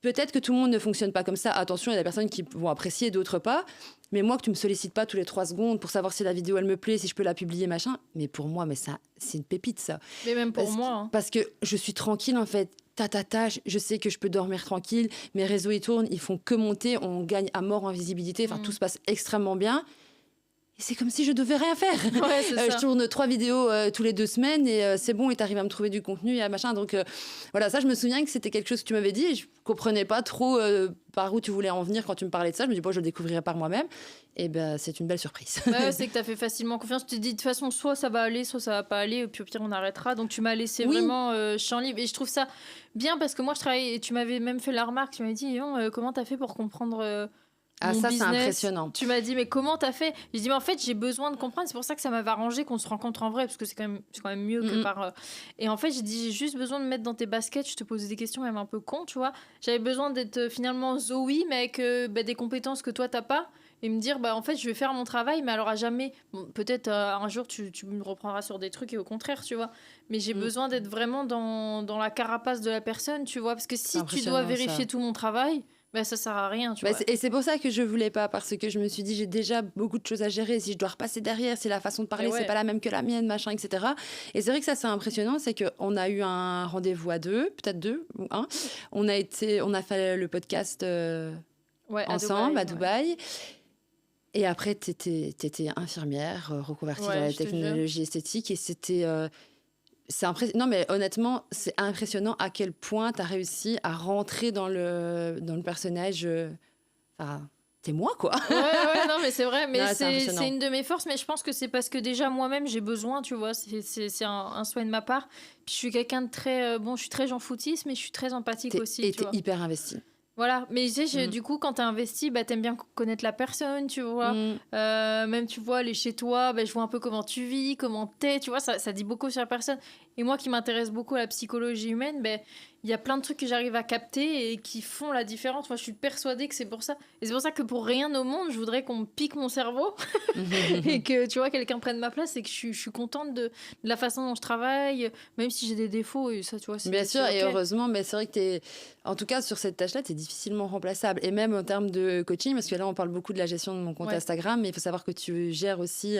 peut-être que tout le monde ne fonctionne pas comme ça. Attention, il y a des personnes qui vont apprécier, d'autres pas. Mais moi, que tu me sollicites pas tous les 3 secondes pour savoir si la vidéo, elle me plaît, si je peux la publier, machin. Mais pour moi, ça, c'est une pépite, ça. Mais même pour moi. Parce que je suis tranquille, en fait. je sais que je peux dormir tranquille, mes réseaux ils tournent, ils font que monter, on gagne à mort en visibilité, enfin tout se passe extrêmement bien. Et c'est comme si je devais rien faire. Ouais, c'est ça. Je tourne 3 vidéos tous les 2 semaines et c'est bon, et t'arrives à me trouver du contenu et machin. Donc voilà, ça, je me souviens que c'était quelque chose que tu m'avais dit et je comprenais pas trop par où tu voulais en venir quand tu me parlais de ça. Je me dis, bon, je le découvrirai par moi-même. Et ben, c'est une belle surprise. Ouais, c'est que t'as fait facilement confiance. Tu te dis, de toute façon, soit ça va aller, soit ça va pas aller, et puis au pire, on arrêtera. Donc tu m'as laissé vraiment champ libre. Et je trouve ça bien parce que moi, je travaille, et tu m'avais même fait la remarque, tu m'avais dit, comment t'as fait pour comprendre Ah, mon ça, c'est business. impressionnant. Tu m'as dit, mais comment t'as fait? J'ai dit, mais en fait, j'ai besoin de comprendre. C'est pour ça que ça m'avait arrangé qu'on se rencontre en vrai, parce que c'est quand même mieux que par. Et en fait, j'ai dit, j'ai juste besoin de mettre dans tes baskets. Je te posais des questions, même un peu con, tu vois. J'avais besoin d'être finalement Zoé, mais avec des compétences que toi, t'as pas. Et me dire, en fait, je vais faire mon travail, mais alors à jamais. Bon, peut-être un jour, tu me reprendras sur des trucs et au contraire, tu vois. Mais j'ai besoin d'être vraiment dans la carapace de la personne, tu vois. Parce que si tu dois vérifier tout mon travail. Ça sert à rien, tu vois. Et c'est pour ça que je voulais pas, parce que je me suis dit, j'ai déjà beaucoup de choses à gérer. Si je dois repasser derrière, si la façon de parler, c'est pas la même que la mienne, machin, etc. Et c'est vrai que ça, c'est impressionnant, c'est qu'on a eu un rendez-vous à 2, peut-être 2 ou 1. On a fait le podcast ensemble à Dubaï. Et après, t'étais infirmière, reconvertie dans la technologie esthétique, et c'était... c'est impressionnant. Non, mais honnêtement, c'est impressionnant à quel point tu as réussi à rentrer dans le personnage. Enfin, t'es moi, quoi. Ouais, non, mais c'est vrai. Mais c'est une de mes forces. Mais je pense que c'est parce que déjà, moi-même, j'ai besoin, tu vois. C'est un souhait de ma part. Puis je suis quelqu'un de très... je suis très Jean Foutiste, mais je suis très empathique aussi. Et t'es hyper investie. Voilà, mais tu sais, du coup, quand t'es investi, t'aimes bien connaître la personne, tu vois. Même, tu vois, aller chez toi, je vois un peu comment tu vis, comment t'es, tu vois, ça dit beaucoup sur la personne. Et moi qui m'intéresse beaucoup à la psychologie humaine, il y a plein de trucs que j'arrive à capter et qui font la différence. Moi, je suis persuadée que c'est pour ça. Et c'est pour ça que pour rien au monde, je voudrais qu'on me pique mon cerveau et que, tu vois, quelqu'un prenne ma place et que je suis contente de la façon dont je travaille, même si j'ai des défauts et ça, tu vois. Bien sûr, et heureusement, mais c'est vrai que en tout cas, sur cette tâche-là, t'es difficilement remplaçable. Et même en termes de coaching, parce que là, on parle beaucoup de la gestion de mon compte Instagram, mais il faut savoir que tu gères aussi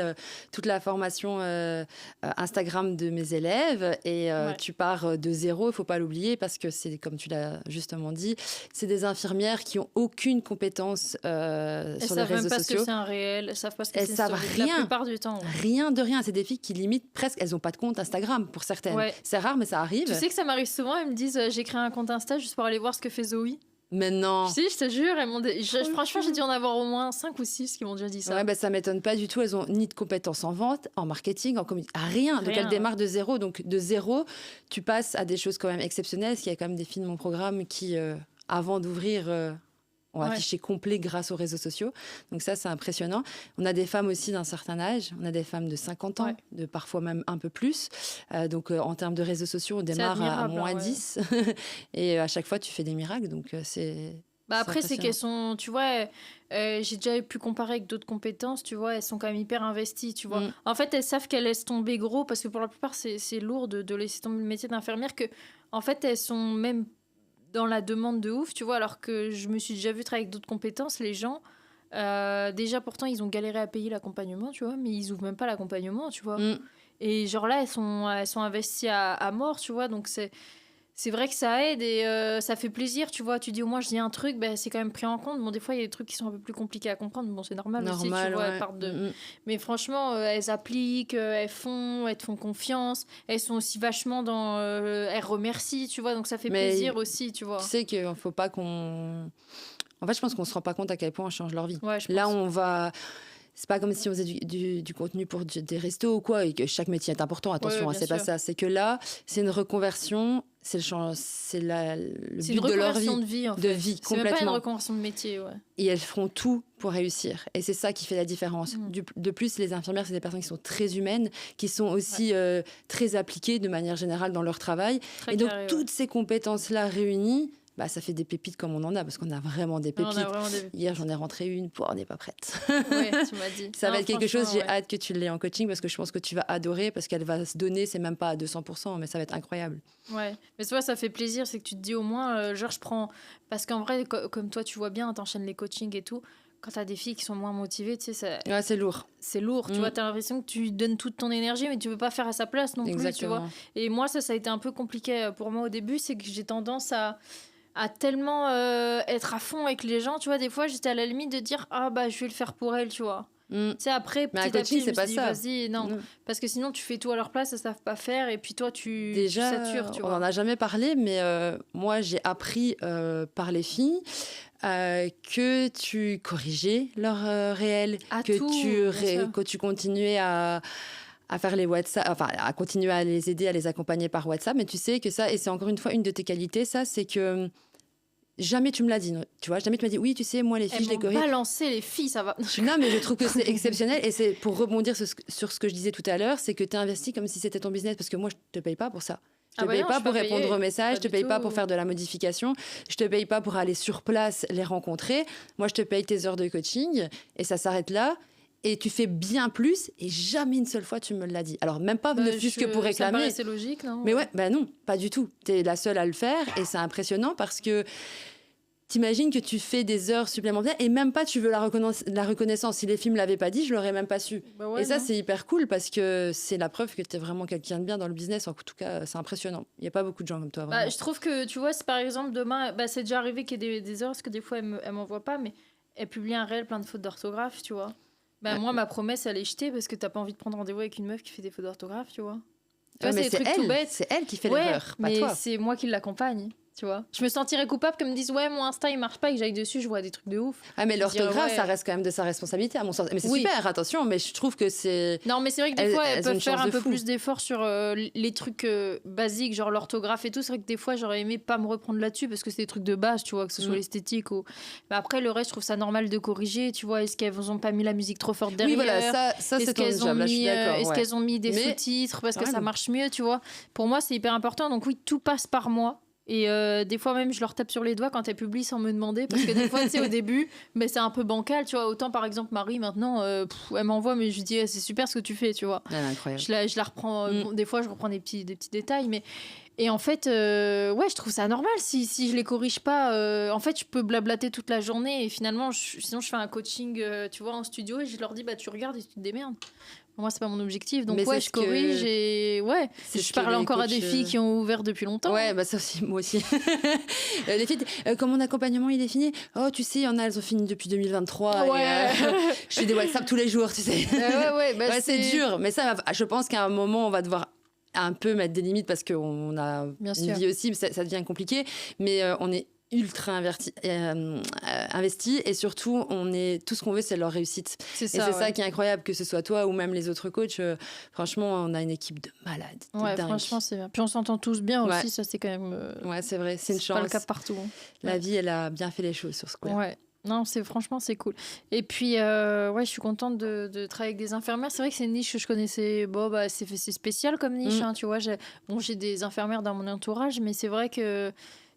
toute la formation Instagram de mes élèves et tu pars de zéro, il faut pas l'oublier, parce que c'est, comme tu l'as justement dit, c'est des infirmières qui ont aucune compétence sur les réseaux sociaux. Elles savent même pas ce que c'est un réel, elles savent pas ce que c'est une story, la plupart du temps. Rien de rien, c'est des filles qui limite presque, elles ont pas de compte Instagram pour certaines. C'est rare, mais ça arrive. Tu sais que ça m'arrive souvent, elles me disent j'ai créé un compte Insta juste pour aller voir ce que fait Zoé. Mais non. Si, je te jure, franchement, j'ai dû en avoir au moins 5 ou 6 qui m'ont déjà dit ça. Ouais, ça m'étonne pas du tout. Elles ont ni de compétences en vente, en marketing, en communication, rien. Donc elles démarrent de zéro. Donc de zéro, tu passes à des choses quand même exceptionnelles. Parce qu'il y a quand même des filles de mon programme qui, avant d'ouvrir, ont affiché complet grâce aux réseaux sociaux. Donc ça, c'est impressionnant. On a des femmes aussi d'un certain âge. On a des femmes de 50 ans, de parfois même un peu plus. Donc en termes de réseaux sociaux, on démarre à moins 10. Et à chaque fois, tu fais des miracles. Donc c'est... après, c'est qu'elles sont, tu vois, j'ai déjà pu comparer avec d'autres compétences, tu vois, elles sont quand même hyper investies, tu vois. En fait, elles savent qu'elles laissent tomber gros, parce que pour la plupart, c'est lourd de laisser tomber le métier d'infirmière, que, en fait, elles sont même dans la demande de ouf, tu vois, alors que je me suis déjà vue travailler avec d'autres compétences, les gens, déjà, pourtant, ils ont galéré à payer l'accompagnement, tu vois, mais ils ouvrent même pas l'accompagnement, tu vois. Et genre là, elles sont investies à mort, tu vois, donc c'est vrai que ça aide et ça fait plaisir, tu vois. Tu dis au moins je dis un truc, c'est quand même pris en compte. Bon, des fois, il y a des trucs qui sont un peu plus compliqués à comprendre. Bon, c'est normal aussi, tu vois. Elles partent de... Mais franchement, elles appliquent, elles te font confiance. Elles sont aussi vachement dans... elles remercient, tu vois. Donc ça fait plaisir aussi, tu vois. Tu sais qu'il ne faut pas qu'on... En fait, je pense qu'on ne se rend pas compte à quel point on change leur vie. Ouais, là, on va... C'est pas comme si on faisait du contenu pour des restos ou quoi, et que chaque métier est important. Attention, c'est pas ça. C'est que là, c'est une reconversion, c'est le but de leur vie. C'est une reconversion de vie, en fait. De vie, complètement. C'est même pas une reconversion de métier, Et elles feront tout pour réussir. Et c'est ça qui fait la différence. De plus, les infirmières, c'est des personnes qui sont très humaines, qui sont aussi très appliquées de manière générale dans leur travail. Très et donc, toutes ces compétences-là réunies, ça fait des pépites comme on en a, parce qu'on a vraiment des pépites. Hier, j'en ai rentré une, on n'est pas prête. Ouais, tu m'as dit. Ça va être quelque chose, j'ai hâte que tu l'aies en coaching, parce que je pense que tu vas adorer, parce qu'elle va se donner, c'est même pas à 200%, mais ça va être incroyable. Ouais, mais tu vois, ça fait plaisir, c'est que tu te dis au moins, genre je prends... Parce qu'en vrai, comme toi, tu vois bien, t'enchaînes les coachings et tout, quand t'as des filles qui sont moins motivées, tu sais, Ouais, c'est lourd. c'est lourd. Tu vois, t'as l'impression que tu donnes toute ton énergie, mais tu peux pas faire à sa place non plus, tu vois. Exactement. Et moi, ça a été un peu compliqué pour moi au début, c'est que j'ai tendance à tellement être à fond avec les gens, tu vois. Des fois, j'étais à la limite de dire, ah bah, je vais le faire pour elle, tu vois. Tu sais, après, Mais un petit à coaching, petit, je c'est me pas suis dit, ça. vas-y, non. Parce que sinon, tu fais tout à leur place, elles savent pas faire, et puis toi, tu Déjà, satures, tu on vois. n'en a jamais parlé, mais moi, j'ai appris par les filles que tu corrigeais leur réel, À que tout, bien sûr. que tu continuais à faire les WhatsApp, enfin, à continuer à les aider, à les accompagner par WhatsApp. Mais tu sais que ça, et c'est encore une fois une de tes qualités, ça, c'est que jamais tu me l'as dit, tu vois. Jamais tu m'as dit, oui, tu sais, moi, les filles, Elles je les m'ont corrige. balancé, les filles, ça va. Non, mais je trouve que c'est exceptionnel. Et c'est pour rebondir sur ce que je disais tout à l'heure, c'est que tu investis comme si c'était ton business. Parce que moi, je te paye pas pour ça. Je te paye non, pas je suis pour pas répondre payée. aux messages, Pas je te du paye pas tout. pour faire de la modification, je te paye pas pour aller sur place les rencontrer. Moi, je te paye tes heures de coaching et ça s'arrête là. Et tu fais bien plus et jamais une seule fois tu me l'as dit. Alors, même pas ne fût-ce que pour Ça me réclamer. paraissait logique, non? Mais ouais, bah non, pas du tout. Tu es la seule à le faire et c'est impressionnant parce que t'imagines que tu fais des heures supplémentaires et même pas tu veux la reconnaissance. Si les filles me l'avaient pas dit, je l'aurais même pas su. Bah ouais, et ça, non. c'est hyper cool parce que c'est la preuve que tu es vraiment quelqu'un de bien dans le business. En tout cas, c'est impressionnant. Il n'y a pas beaucoup de gens comme toi, vraiment. Bah, je trouve que, tu vois, si par exemple demain, bah, c'est déjà arrivé qu'il y ait des erreurs, parce que des fois, elle m'envoie pas, mais elle publie un réel plein de fautes d'orthographe, tu vois. Bah, Ouais. moi, ma promesse, elle est jetée parce que t'as pas envie de prendre rendez-vous avec une meuf qui fait des fautes d'orthographe, tu vois. Tu vois, mais c'est des trucs tout bêtes. c'est elle qui fait Ouais, l'erreur, pas mais toi. c'est moi qui l'accompagne, tu vois. Je me sentirais coupable qu'elle me dise, ouais, mon Insta, il marche pas, et que j'aille dessus, je vois des trucs de ouf. Ah, mais Je dirais, l'orthographe, ouais. ça reste quand même de sa responsabilité, à mon sens. Mais c'est Oui. super, attention, mais je trouve que c'est. Non, mais c'est vrai que des Elles- fois, elles elles ont peuvent une faire chance un de peu fou. plus d'efforts sur les trucs basiques, genre l'orthographe et tout. C'est vrai que des fois, j'aurais aimé pas me reprendre là-dessus parce que c'est des trucs de base, tu vois, que ce soit l'esthétique ou. Mais après, le reste, je trouve ça normal de corriger, tu vois. Est-ce qu'elles ont pas mis la musique trop forte derrière? Oui, voilà, ça Est-ce c'est ton qu'elles ont job, là, je suis mis, d'accord. est-ce ouais. qu'elles ont mis des Mais- sous-titres parce que quand ça même. marche mieux, tu vois? Pour moi, c'est hyper important. Donc oui, tout passe par moi. Et des fois même, je leur tape sur les doigts quand elles publient sans me demander. Parce que des fois, tu sais, au début, mais c'est un peu bancal, tu vois. Autant, par exemple, Marie, maintenant, elle m'envoie, mais je lui dis, c'est super ce que tu fais, tu vois. Ah, incroyable. Je la reprends. Bon, des fois, je reprends des petits détails, mais. Et en fait, ouais, je trouve ça normal si je les corrige pas. En fait, je peux blablater toute la journée et finalement, sinon, je fais un coaching, tu vois, en studio et je leur dis, bah, tu regardes et tu te démerdes. Moi, c'est pas mon objectif. Donc, Mais ouais, c'est je ce que- corrige et ouais. c'est Je ce que parle les encore à coachs, des filles qui ont ouvert depuis longtemps. Ouais, bah ça aussi, moi aussi. Les filles, comme mon accompagnement il est fini, oh tu sais, il y en a, elles ont fini depuis 2023. Ouais. Je fais des WhatsApp tous les jours, tu sais. Ouais, bah, Ouais, c'est dur, mais ça, je pense qu'à un moment, on va devoir un peu mettre des limites parce qu'on a Bien une sûr. vie aussi, ça devient compliqué, mais on est ultra investi et surtout tout ce qu'on veut c'est leur réussite C'est et ça. c'est ouais. ça qui est incroyable, que ce soit toi ou même les autres coachs. Franchement, on a une équipe de malades, de Ouais, dingue. franchement, c'est bien. Puis on s'entend tous bien Ouais. aussi, ça c'est quand même. Ouais, c'est vrai, c'est une pas le chance. cas partout. Hein. La vie, elle a bien fait les choses sur ce coup-là. Ouais. Non, franchement, c'est cool. Et puis, ouais, je suis contente de travailler avec des infirmières. C'est vrai que c'est une niche que je connaissais. Bon, bah, c'est spécial comme niche, hein, tu vois. J'ai des infirmières dans mon entourage, mais c'est vrai que,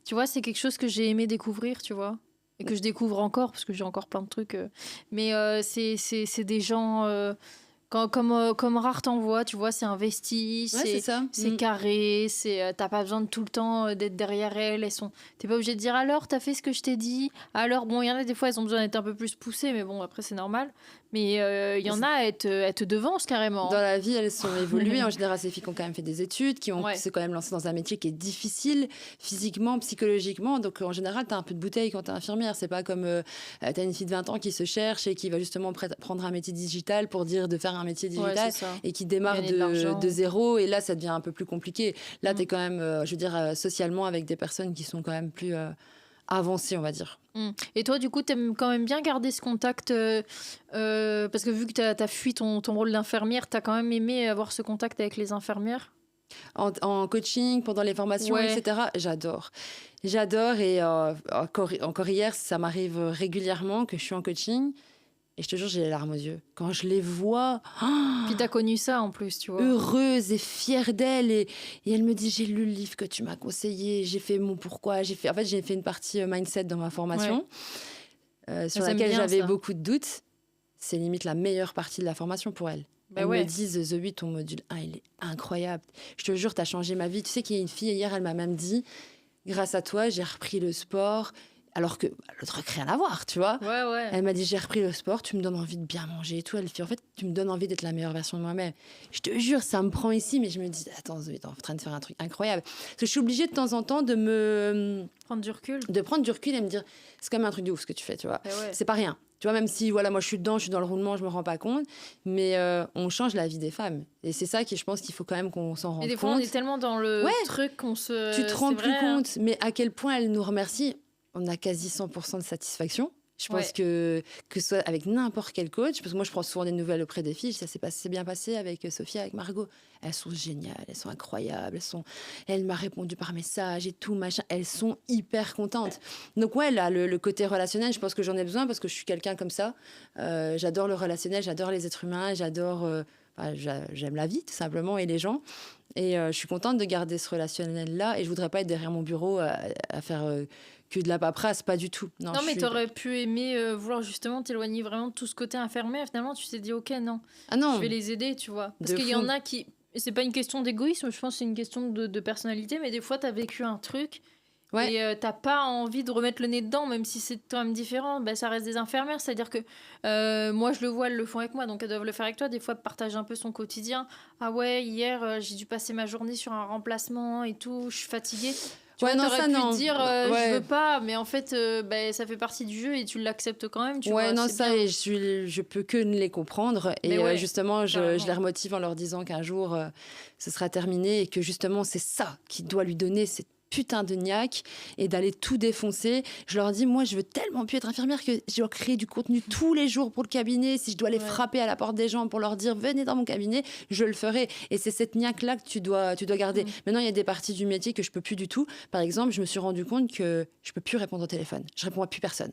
tu vois, c'est quelque chose que j'ai aimé découvrir, tu vois. Et que je découvre encore, parce que j'ai encore plein de trucs. Mais c'est des gens... comme rare t'en vois, tu vois, c'est investi, Ouais, c'est ça. c'est carré, t'as pas besoin de tout le temps d'être derrière elles. T'es pas obligé de dire alors t'as fait ce que je t'ai dit. Alors bon, il y en a des fois elles ont besoin d'être un peu plus poussées, mais bon après c'est normal. Mais il y en a elles te devancent carrément. Dans la vie, elles sont évoluées. En général, ces filles qui ont quand même fait des études, qui Ouais. s'est quand même lancées dans un métier qui est difficile physiquement, psychologiquement. Donc, en général, tu as un peu de bouteille quand tu es infirmière. C'est pas comme tu as une fille de 20 ans qui se cherche et qui va justement prendre un métier digital pour dire de faire un métier Ouais, digital c'est ça. et qui démarre Gagner de l'argent. de zéro. Et là, ça devient un peu plus compliqué. Là, tu es quand même, je veux dire, socialement avec des personnes qui sont quand même plus avancées, on va dire. Et toi, du coup, t'aimes quand même bien garder ce contact parce que vu que t'as fui ton rôle d'infirmière, t'as quand même aimé avoir ce contact avec les infirmières? En coaching, pendant les formations, Ouais. etc. J'adore. J'adore et encore hier, ça m'arrive régulièrement que je suis en coaching et je te jure, j'ai les larmes aux yeux. Quand je les vois, Puis t'as connu ça en plus, tu vois. heureuse et fière d'elle et elle me dit, j'ai lu le livre que tu m'as conseillé, j'ai fait mon pourquoi, en fait, j'ai fait une partie mindset dans ma formation sur Elles aiment laquelle bien j'avais ça. beaucoup de doutes. C'est limite la meilleure partie de la formation pour elle. Bah Elles ouais. me disent, The 8, ton module 1, il est incroyable. Je te jure, t'as changé ma vie. Tu sais qu'il y a une fille, hier, elle m'a même dit, grâce à toi, j'ai repris le sport. Alors que le truc, rien à voir, tu vois. Ouais. Elle m'a dit, j'ai repris le sport, tu me donnes envie de bien manger et tout. Elle fait, en fait, tu me donnes envie d'être la meilleure version de moi-même. Je te jure, ça me prend ici, mais je me dis, attends, Zoé, t'es en train de faire un truc incroyable. Parce que je suis obligée de temps en temps Prendre du recul. de prendre du recul et me dire, c'est quand même un truc de ouf ce que tu fais, tu vois. Ouais. C'est pas rien. Tu vois, même si, voilà, moi, je suis dans le roulement, je me rends pas compte. Mais on change la vie des femmes. Et c'est ça qui, je pense qu'il faut quand même qu'on s'en rende compte. Et des fois, on est tellement dans le truc qu'on se... Tu te rends plus vrai, compte. Mais à quel point elle nous remercie. On a quasi 100% de satisfaction. Je pense que ce soit avec n'importe quel coach, parce que moi, je prends souvent des nouvelles auprès des filles. Ça s'est bien passé avec Sophia, avec Margot. Elles sont géniales, elles sont incroyables. Elle m'a répondu par message et tout, machin. Elles sont hyper contentes. Donc, ouais, là, le côté relationnel, je pense que j'en ai besoin parce que je suis quelqu'un comme ça. J'adore le relationnel, j'adore les êtres humains, j'aime la vie, tout simplement, et les gens. Et je suis contente de garder ce relationnel-là. Et je voudrais pas être derrière mon bureau à faire que de la paperasse, pas du tout. Non mais t'aurais pu aimer vouloir justement t'éloigner vraiment de tout ce côté infirmier. Finalement, tu t'es dit, ok, non, je vais les aider, tu vois. Parce qu'il y en a qui... Et c'est pas une question d'égoïsme, je pense que c'est une question de personnalité. Mais des fois, t'as vécu un truc... Et t'as pas envie de remettre le nez dedans, même si c'est quand même différent. Ça reste des infirmières, c'est-à-dire que moi je le vois, elles le font avec moi, donc elles doivent le faire avec toi. Des fois, partager un peu son quotidien. Ah ouais, hier j'ai dû passer ma journée sur un remplacement et tout, je suis fatiguée. Tu vois, t'aurais pu dire je veux pas, mais en fait ça fait partie du jeu et tu l'acceptes quand même. Tu vois, ça, et je peux que les comprendre. Et justement, je les remotive en leur disant qu'un jour ce sera terminé et que justement c'est ça qui doit lui donner cette putain de niaque et d'aller tout défoncer. Je leur dis, moi, je veux tellement plus être infirmière que je dois créer du contenu tous les jours pour le cabinet. Si je dois aller frapper à la porte des gens pour leur dire, venez dans mon cabinet, je le ferai. Et c'est cette niaque-là que tu dois garder. Maintenant, il y a des parties du métier que je peux plus du tout. Par exemple, je me suis rendu compte que je peux plus répondre au téléphone. Je réponds à plus personne.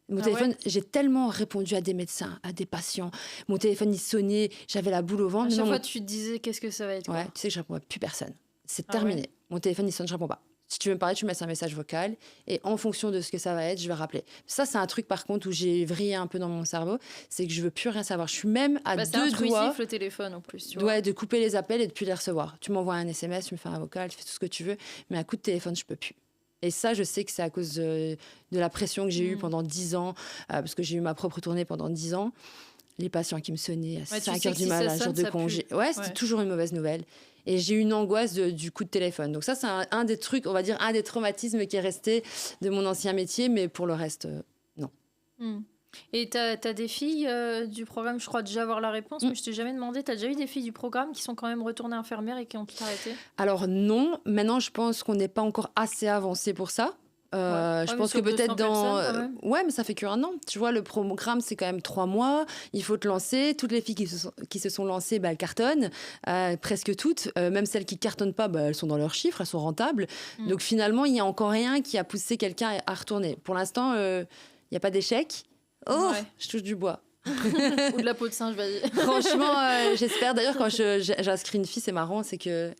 Mon téléphone, j'ai tellement répondu à des médecins, à des patients. Mon téléphone, il sonnait, j'avais la boule au ventre. À chaque fois, tu te disais, qu'est-ce que ça va être, quoi. Ouais, tu sais que je réponds à plus personne. C'est terminé. Mon téléphone, il sonne, je réponds pas. Si tu veux me parler, tu me laisses un message vocal et en fonction de ce que ça va être, je vais rappeler. Ça, c'est un truc, par contre, où j'ai vrillé un peu dans mon cerveau. C'est que je veux plus rien savoir. Je suis même à deux doigts... C'est intrusif, le téléphone, en plus. Tu vois. De couper les appels et de plus les recevoir. Tu m'envoies un SMS, tu me fais un vocal, tu fais tout ce que tu veux. Mais à coup de téléphone, je peux plus. Et ça, je sais que c'est à cause de la pression que j'ai eue pendant 10 ans, parce que j'ai eu ma propre tournée pendant 10 ans. Les patients qui me sonnaient à 5 heures du matin, un jour de congé. C'était toujours une mauvaise nouvelle. Et j'ai eu une angoisse du coup de téléphone. Donc ça, c'est un des trucs, on va dire, un des traumatismes qui est resté de mon ancien métier. Mais pour le reste, non. Et t'as des filles du programme, je crois déjà avoir la réponse, mais je t'ai jamais demandé, t'as déjà eu des filles du programme qui sont quand même retournées infirmières et qui ont tout arrêté? Alors non, maintenant je pense qu'on n'est pas encore assez avancé pour ça. Je pense que peut-être mais ça fait que1 an. Tu vois, le programme, c'est quand même 3 mois. Il faut te lancer. Toutes les filles qui se sont lancées, elles cartonnent. Presque toutes. Même celles qui cartonnent pas, elles sont dans leurs chiffres, elles sont rentables. Donc finalement, il n'y a encore rien qui a poussé quelqu'un à retourner. Pour l'instant, il n'y a pas d'échec. Je touche du bois. Ou de la peau de singe, vas-y. Franchement, j'espère. D'ailleurs, quand j'inscris une fille, c'est marrant, c'est que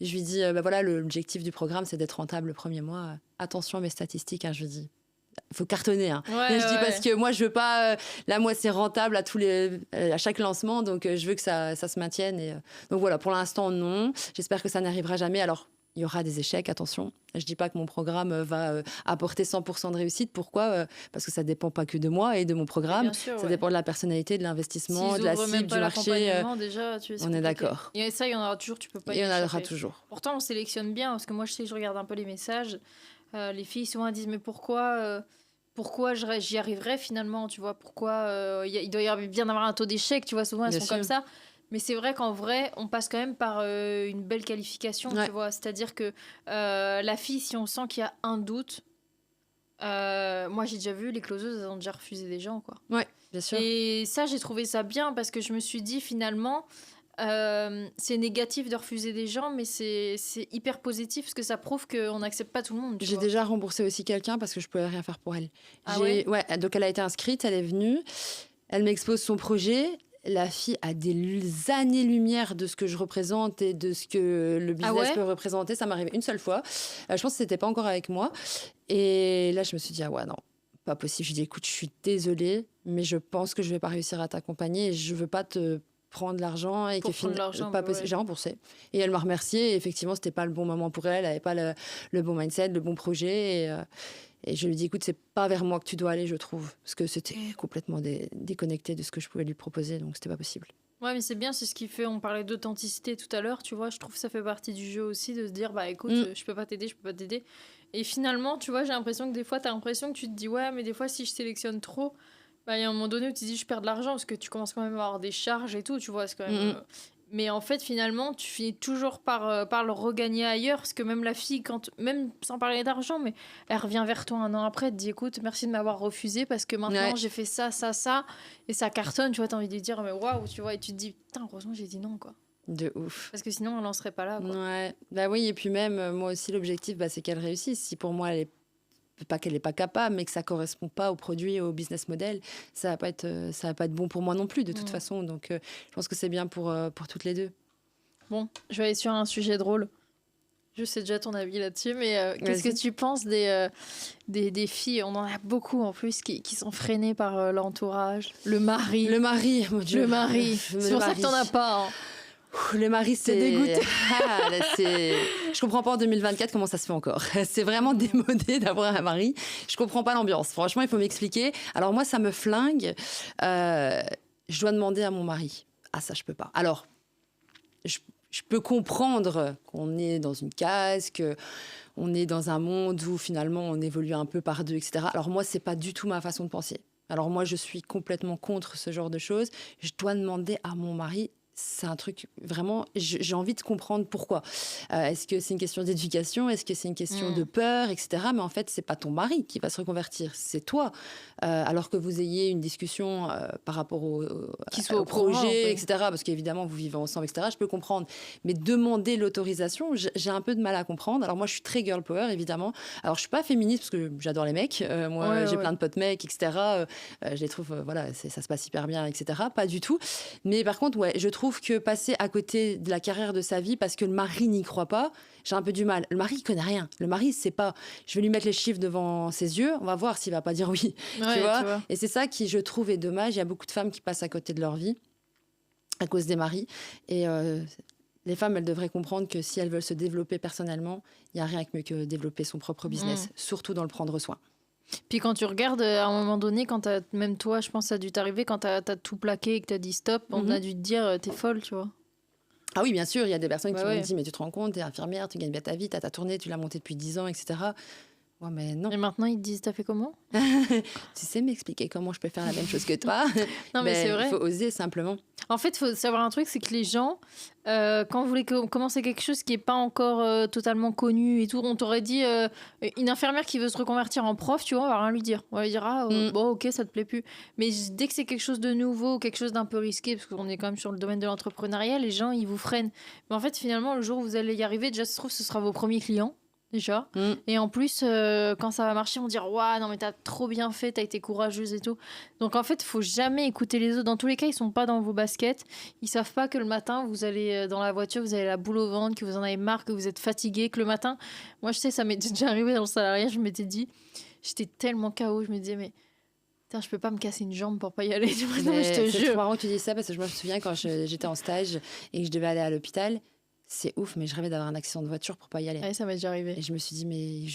je lui dis, voilà, l'objectif du programme, c'est d'être rentable le premier mois. Attention à mes statistiques, je dis. Il faut cartonner. Je dis parce que moi, je veux pas... là, moi, c'est rentable à chaque lancement, donc je veux que ça se maintienne. Donc voilà, pour l'instant, non. J'espère que ça n'arrivera jamais. Alors, il y aura des échecs, attention. Je dis pas que mon programme va apporter 100% de réussite. Pourquoi? Parce que ça dépend pas que de moi et de mon programme. Sûr, ça dépend de la personnalité, de l'investissement, de la cible, du marché. Déjà, on est d'accord. Et ça, il y en aura toujours, tu peux pas y échapper. Il y en aura toujours. Pourtant, on sélectionne bien, parce que moi, je regarde un peu les messages. Les filles, souvent, elles disent, mais pourquoi j'y arriverais finalement, tu vois? Pourquoi il doit y bien avoir un taux d'échec, tu vois? Souvent, elles sont comme ça. Mais c'est vrai qu'en vrai, on passe quand même par une belle qualification, tu vois. C'est-à-dire que la fille, si on sent qu'il y a un doute, moi j'ai déjà vu les closeuses, elles ont déjà refusé des gens, quoi. Ouais, bien sûr. Et ça, j'ai trouvé ça bien parce que je me suis dit finalement, c'est négatif de refuser des gens, mais c'est hyper positif parce que ça prouve qu'on n'accepte pas tout le monde. J'ai déjà remboursé aussi quelqu'un parce que je pouvais rien faire pour elle. Ouais, donc elle a été inscrite, elle est venue, elle m'expose son projet. La fille a des années-lumière de ce que je représente et de ce que le business peut représenter. Ça m'est arrivé une seule fois. Je pense que c'était pas encore avec moi. Et là, je me suis dit, non, pas possible. Je lui ai dit, écoute, je suis désolée, mais je pense que je vais pas réussir à t'accompagner et je veux pas te prendre l'argent et pas possible. J'ai remboursé. Et elle m'a remercié. Et effectivement, c'était pas le bon moment pour elle. Elle avait pas le bon mindset, le bon projet. Et je lui dis, écoute, c'est pas vers moi que tu dois aller, je trouve. Parce que c'était complètement déconnecté de ce que je pouvais lui proposer, donc c'était pas possible. Ouais, mais c'est bien, c'est ce qui fait. On parlait d'authenticité tout à l'heure, tu vois. Je trouve que ça fait partie du jeu aussi de se dire, bah écoute, je peux pas t'aider. Et finalement, tu vois, j'ai l'impression que des fois, t'as l'impression que tu te dis, ouais, mais des fois, si je sélectionne trop, bah il y a un moment donné où tu te dis, je perds de l'argent parce que tu commences quand même à avoir des charges et tout, tu vois. C'est quand même. Mais en fait, finalement, tu finis toujours par le regagner ailleurs parce que même la fille, même sans parler d'argent, mais elle revient vers toi un an après, elle te dit, écoute, merci de m'avoir refusé parce que maintenant, j'ai fait ça, et ça cartonne, tu vois, t'as envie de lui dire, mais waouh, tu vois, et tu te dis, putain, heureusement, j'ai dit non, quoi. De ouf. Parce que sinon, elle n'en serait pas là, quoi. Ouais, bah oui, et puis même, moi aussi, l'objectif, c'est qu'elle réussisse. Si pour moi, pas qu'elle n'est pas capable, mais que ça correspond pas au produit, au business model, ça va pas être bon pour moi non plus, de toute façon. Donc, je pense que c'est bien pour toutes les deux. Bon, je vais aller sur un sujet drôle. Je sais déjà ton avis là-dessus, mais qu'est-ce que tu penses des filles, on en a beaucoup en plus, qui sont freinées par l'entourage, le mari. Le mari, mon Dieu. Le mari. C'est pour ça que t'en as pas. Hein. Le mari, c'est dégoûté. Je comprends pas en 2024 comment ça se fait encore. C'est vraiment démodé d'avoir un mari. Je comprends pas l'ambiance. Franchement, il faut m'expliquer. Alors moi, ça me flingue. Je dois demander à mon mari. Ah, ça, je peux pas. Alors, je peux comprendre qu'on est dans une case, qu'on est dans un monde où finalement on évolue un peu par deux, etc. Alors moi, c'est pas du tout ma façon de penser. Alors moi, je suis complètement contre ce genre de choses. Je dois demander à mon mari. C'est un truc vraiment, j'ai envie de comprendre pourquoi. Est-ce que c'est une question d'éducation? Est-ce que c'est une question de peur, etc. Mais en fait, c'est pas ton mari qui va se reconvertir, c'est toi. Alors que vous ayez une discussion par rapport au projet, etc. Parce qu'évidemment, vous vivez ensemble, etc. Je peux comprendre. Mais demander l'autorisation, j'ai un peu de mal à comprendre. Alors moi, je suis très girl power, évidemment. Alors je suis pas féministe parce que j'adore les mecs. Moi, j'ai plein de potes mecs, etc. Je les trouve, voilà, ça se passe hyper bien, etc. Pas du tout. Mais par contre, ouais, je trouve que passer à côté de la carrière de sa vie parce que le mari n'y croit pas, j'ai un peu du mal. Le mari, il connaît rien. Le mari, c'est pas, je vais lui mettre les chiffres devant ses yeux, on va voir s'il va pas dire oui. Ouais, tu vois. Et c'est ça qui, je trouve, est dommage. Il y a beaucoup de femmes qui passent à côté de leur vie à cause des maris. Et les femmes, elles devraient comprendre que si elles veulent se développer personnellement, il n'y a rien que mieux que développer son propre business, surtout dans le prendre soin. Puis quand tu regardes, à un moment donné, même toi, je pense que ça a dû t'arriver, quand t'as tout plaqué et que t'as dit stop, on a dû te dire t'es folle, tu vois. Ah oui, bien sûr, il y a des personnes qui m'ont dit mais tu te rends compte, t'es infirmière, tu gagnes bien ta vie, t'as ta tournée, tu l'as montée depuis 10 ans, etc. Ouais, mais non. Et maintenant, ils te disent t'as fait comment? Tu sais m'expliquer comment je peux faire la même chose que toi? Non, mais c'est vrai. Il faut oser simplement. En fait, il faut savoir un truc, c'est que les gens, quand vous voulez commencer quelque chose qui n'est pas encore totalement connu et tout, on t'aurait dit une infirmière qui veut se reconvertir en prof, tu vois, on va rien lui dire. On va lui dire bon, ok, ça te plaît plus. Mais dès que c'est quelque chose de nouveau, quelque chose d'un peu risqué, parce qu'on est quand même sur le domaine de l'entrepreneuriat, les gens, ils vous freinent. Mais en fait, finalement, le jour où vous allez y arriver, déjà, ça se trouve, ce sera vos premiers clients. Déjà. Et en plus, quand ça va marcher, on va dire waouh, non, mais t'as trop bien fait, t'as été courageuse et tout. Donc en fait, faut jamais écouter les autres. Dans tous les cas, ils sont pas dans vos baskets. Ils savent pas que le matin, vous allez dans la voiture, vous avez la boule au ventre, que vous en avez marre, que vous êtes fatigué, que le matin. Moi, je sais, ça m'est déjà arrivé dans le salariat. Je m'étais dit, j'étais tellement KO, je me disais, mais. Putain, je peux pas me casser une jambe pour pas y aller. Non, je te jure. C'est trop marrant que tu dis ça parce que je me souviens quand j'étais en stage et que je devais aller à l'hôpital. C'est ouf, mais je rêvais d'avoir un accident de voiture pour pas y aller. Ouais, ça m'est déjà arrivé. Et je me suis dit, mais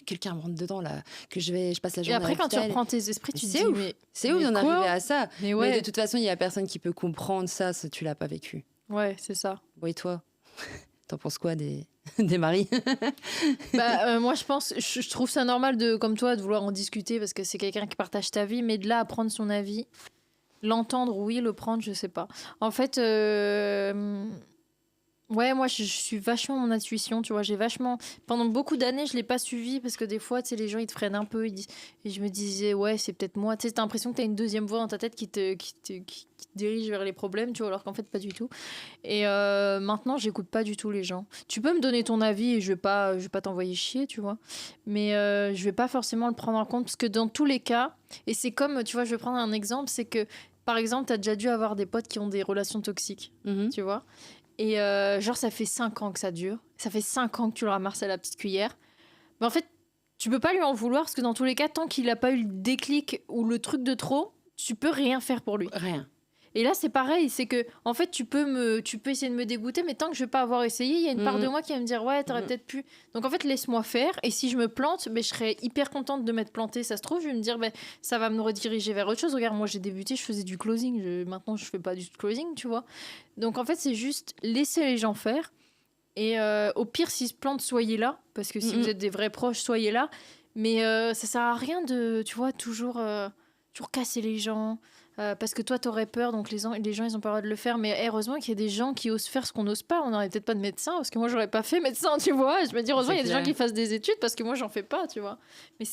quelqu'un me rentre dedans, là, que je passe la journée. Et après, quand tu reprends tes esprits, tu te dis, mais. C'est ouf d'en arriver à ça. Mais de toute façon, il y a personne qui peut comprendre ça si tu l'as pas vécu. Ouais, c'est ça. Bon, et toi, t'en penses quoi des maris? Moi, je trouve ça normal, comme toi, de vouloir en discuter parce que c'est quelqu'un qui partage ta vie, mais de là à prendre son avis, l'entendre, oui, le prendre, je sais pas. En fait. Ouais, moi, je suis vachement mon intuition, tu vois. Pendant beaucoup d'années, je l'ai pas suivi parce que des fois, tu sais, les gens, ils te freinent un peu. Et je me disais, ouais, c'est peut-être moi. Tu sais, t'as l'impression que t'as une deuxième voix dans ta tête qui te dirige vers les problèmes, tu vois, alors qu'en fait, pas du tout. Et maintenant, j'écoute pas du tout les gens. Tu peux me donner ton avis et je vais pas t'envoyer chier, tu vois. Mais je vais pas forcément le prendre en compte parce que dans tous les cas, et c'est comme, tu vois, je vais prendre un exemple, c'est que, par exemple, t'as déjà dû avoir des potes qui ont des relations toxiques, tu vois. Et genre, ça fait 5 ans que ça dure. Ça fait 5 ans que tu le ramasses à la petite cuillère. Mais en fait, tu peux pas lui en vouloir parce que dans tous les cas, tant qu'il a pas eu le déclic ou le truc de trop, tu peux rien faire pour lui. Rien. Et là, c'est pareil, c'est que, en fait, tu peux essayer de me dégoûter, mais tant que je vais pas avoir essayé, il y a une part de moi qui va me dire, ouais, t'aurais peut-être pu. Donc, en fait, laisse-moi faire. Et si je me plante, je serais hyper contente de m'être plantée. Ça se trouve, je vais me dire, ça va me rediriger vers autre chose. Regarde, moi, j'ai débuté, je faisais du closing. Maintenant, je fais pas du closing, tu vois. Donc, en fait, c'est juste laisser les gens faire. Et au pire, s'ils se plantent, soyez là. Parce que si vous êtes des vrais proches, soyez là. Mais ça sert à rien de, tu vois, toujours casser les gens. Parce que toi, t'aurais peur, donc les gens, ils ont pas le droit de le faire. Mais heureusement qu'il y a des gens qui osent faire ce qu'on n'ose pas. On n'aurait peut-être pas de médecin, parce que moi, j'aurais pas fait médecin, tu vois. Je me dis, heureusement, il y a des gens qui fassent des études, parce que moi, j'en fais pas, tu vois. Mais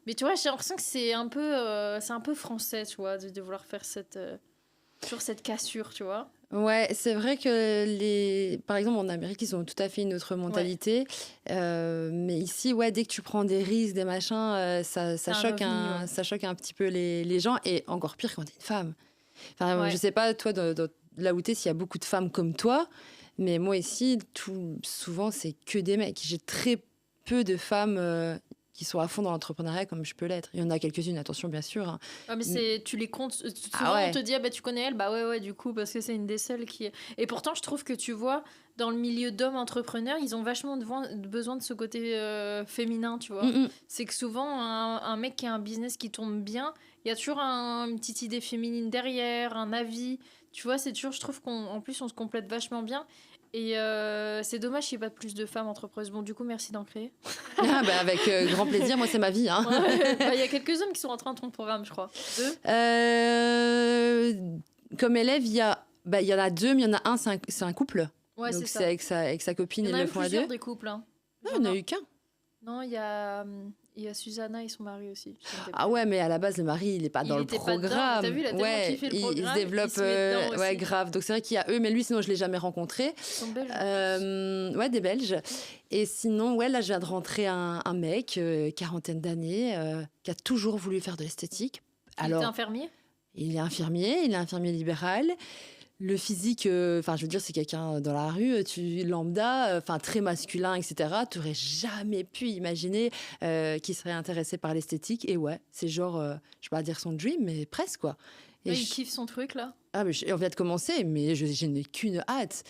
mais tu vois, j'ai l'impression que c'est un peu français, tu vois, de vouloir faire toujours cette cassure, tu vois. Ouais, c'est vrai que par exemple en Amérique, ils ont tout à fait une autre mentalité. Mais ici, ouais, dès que tu prends des risques, des machins, ça choque ça choque un petit peu les gens. Et encore pire quand t'es une femme. Enfin, je sais pas, toi, là où t'es, s'il y a beaucoup de femmes comme toi. Mais moi ici, souvent, c'est que des mecs. J'ai très peu de femmes qui sont à fond dans l'entrepreneuriat comme je peux l'être. Il y en a quelques-unes, attention, bien sûr. Hein. Ah, mais tu les comptes. Souvent, on te dit, tu connais elle. Bah ouais, du coup, parce que c'est une des seules qui. Et pourtant, je trouve que tu vois, dans le milieu d'hommes entrepreneurs, ils ont vachement besoin de ce côté féminin, tu vois. C'est que souvent, un mec qui a un business qui tourne bien, il y a toujours une petite idée féminine derrière, un avis. Tu vois, c'est toujours, je trouve qu'en plus, on se complète vachement bien. Et c'est dommage qu'il n'y ait pas plus de femmes entrepreneuses. Bon, du coup, merci d'en créer. Avec grand plaisir, moi, c'est ma vie. Hein. Il y a quelques hommes qui sont rentrés dans ton programme, je crois. 2 Comme élève, il y en a 2, mais il y en a un, c'est un couple. Ouais, donc c'est ça. avec sa copine, ils le font à 2. Il y en a plusieurs des couples. Hein. Non, il n'y en a eu qu'un. Non, il y a Susanna et son mari aussi. Ah ouais, mais à la base, le mari, il n'est pas dans le programme. T'as vu, il a tellement kiffé le programme. Il se développe, grave. Donc c'est vrai qu'il y a eux, mais lui, sinon, je ne l'ai jamais rencontré. Ils sont belges. Ouais, des Belges. Et sinon, là, je viens de rentrer un mec, quarantaine d'années, qui a toujours voulu faire de l'esthétique. Il était infirmier ? Il est infirmier libéral. Le physique, je veux dire, c'est quelqu'un dans la rue, lambda, très masculin, etc. Tu n'aurais jamais pu imaginer qu'il serait intéressé par l'esthétique. Et ouais, c'est genre, je ne vais pas dire son dream, mais presque, quoi. Et il kiffe son truc, là. Ah, mais on vient de commencer, mais je n'ai qu'une hâte.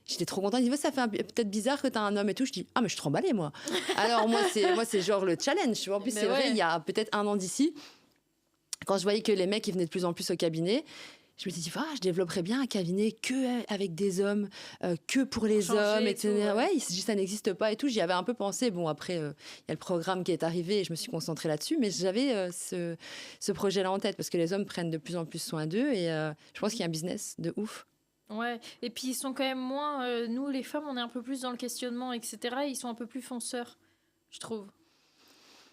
J'étais trop contente. Il dit, ça fait peut-être bizarre que tu as un homme et tout. Je dis, mais je suis trop emballée, moi. Alors, moi, c'est genre le challenge. Tu vois. En plus, c'est vrai, il y a peut-être 1 an d'ici, quand je voyais que les mecs, ils venaient de plus en plus au cabinet, je me suis dit, je développerais bien un cabinet que avec des hommes, que pour les hommes, etc. Ça n'existe pas et tout. J'y avais un peu pensé. Bon, après, il y a le programme qui est arrivé et je me suis concentrée là-dessus. Mais j'avais ce projet-là en tête parce que les hommes prennent de plus en plus soin d'eux et je pense qu'il y a un business de ouf. Ouais, et puis ils sont quand même moins... nous, les femmes, on est un peu plus dans le questionnement, etc. Ils sont un peu plus fonceurs, je trouve.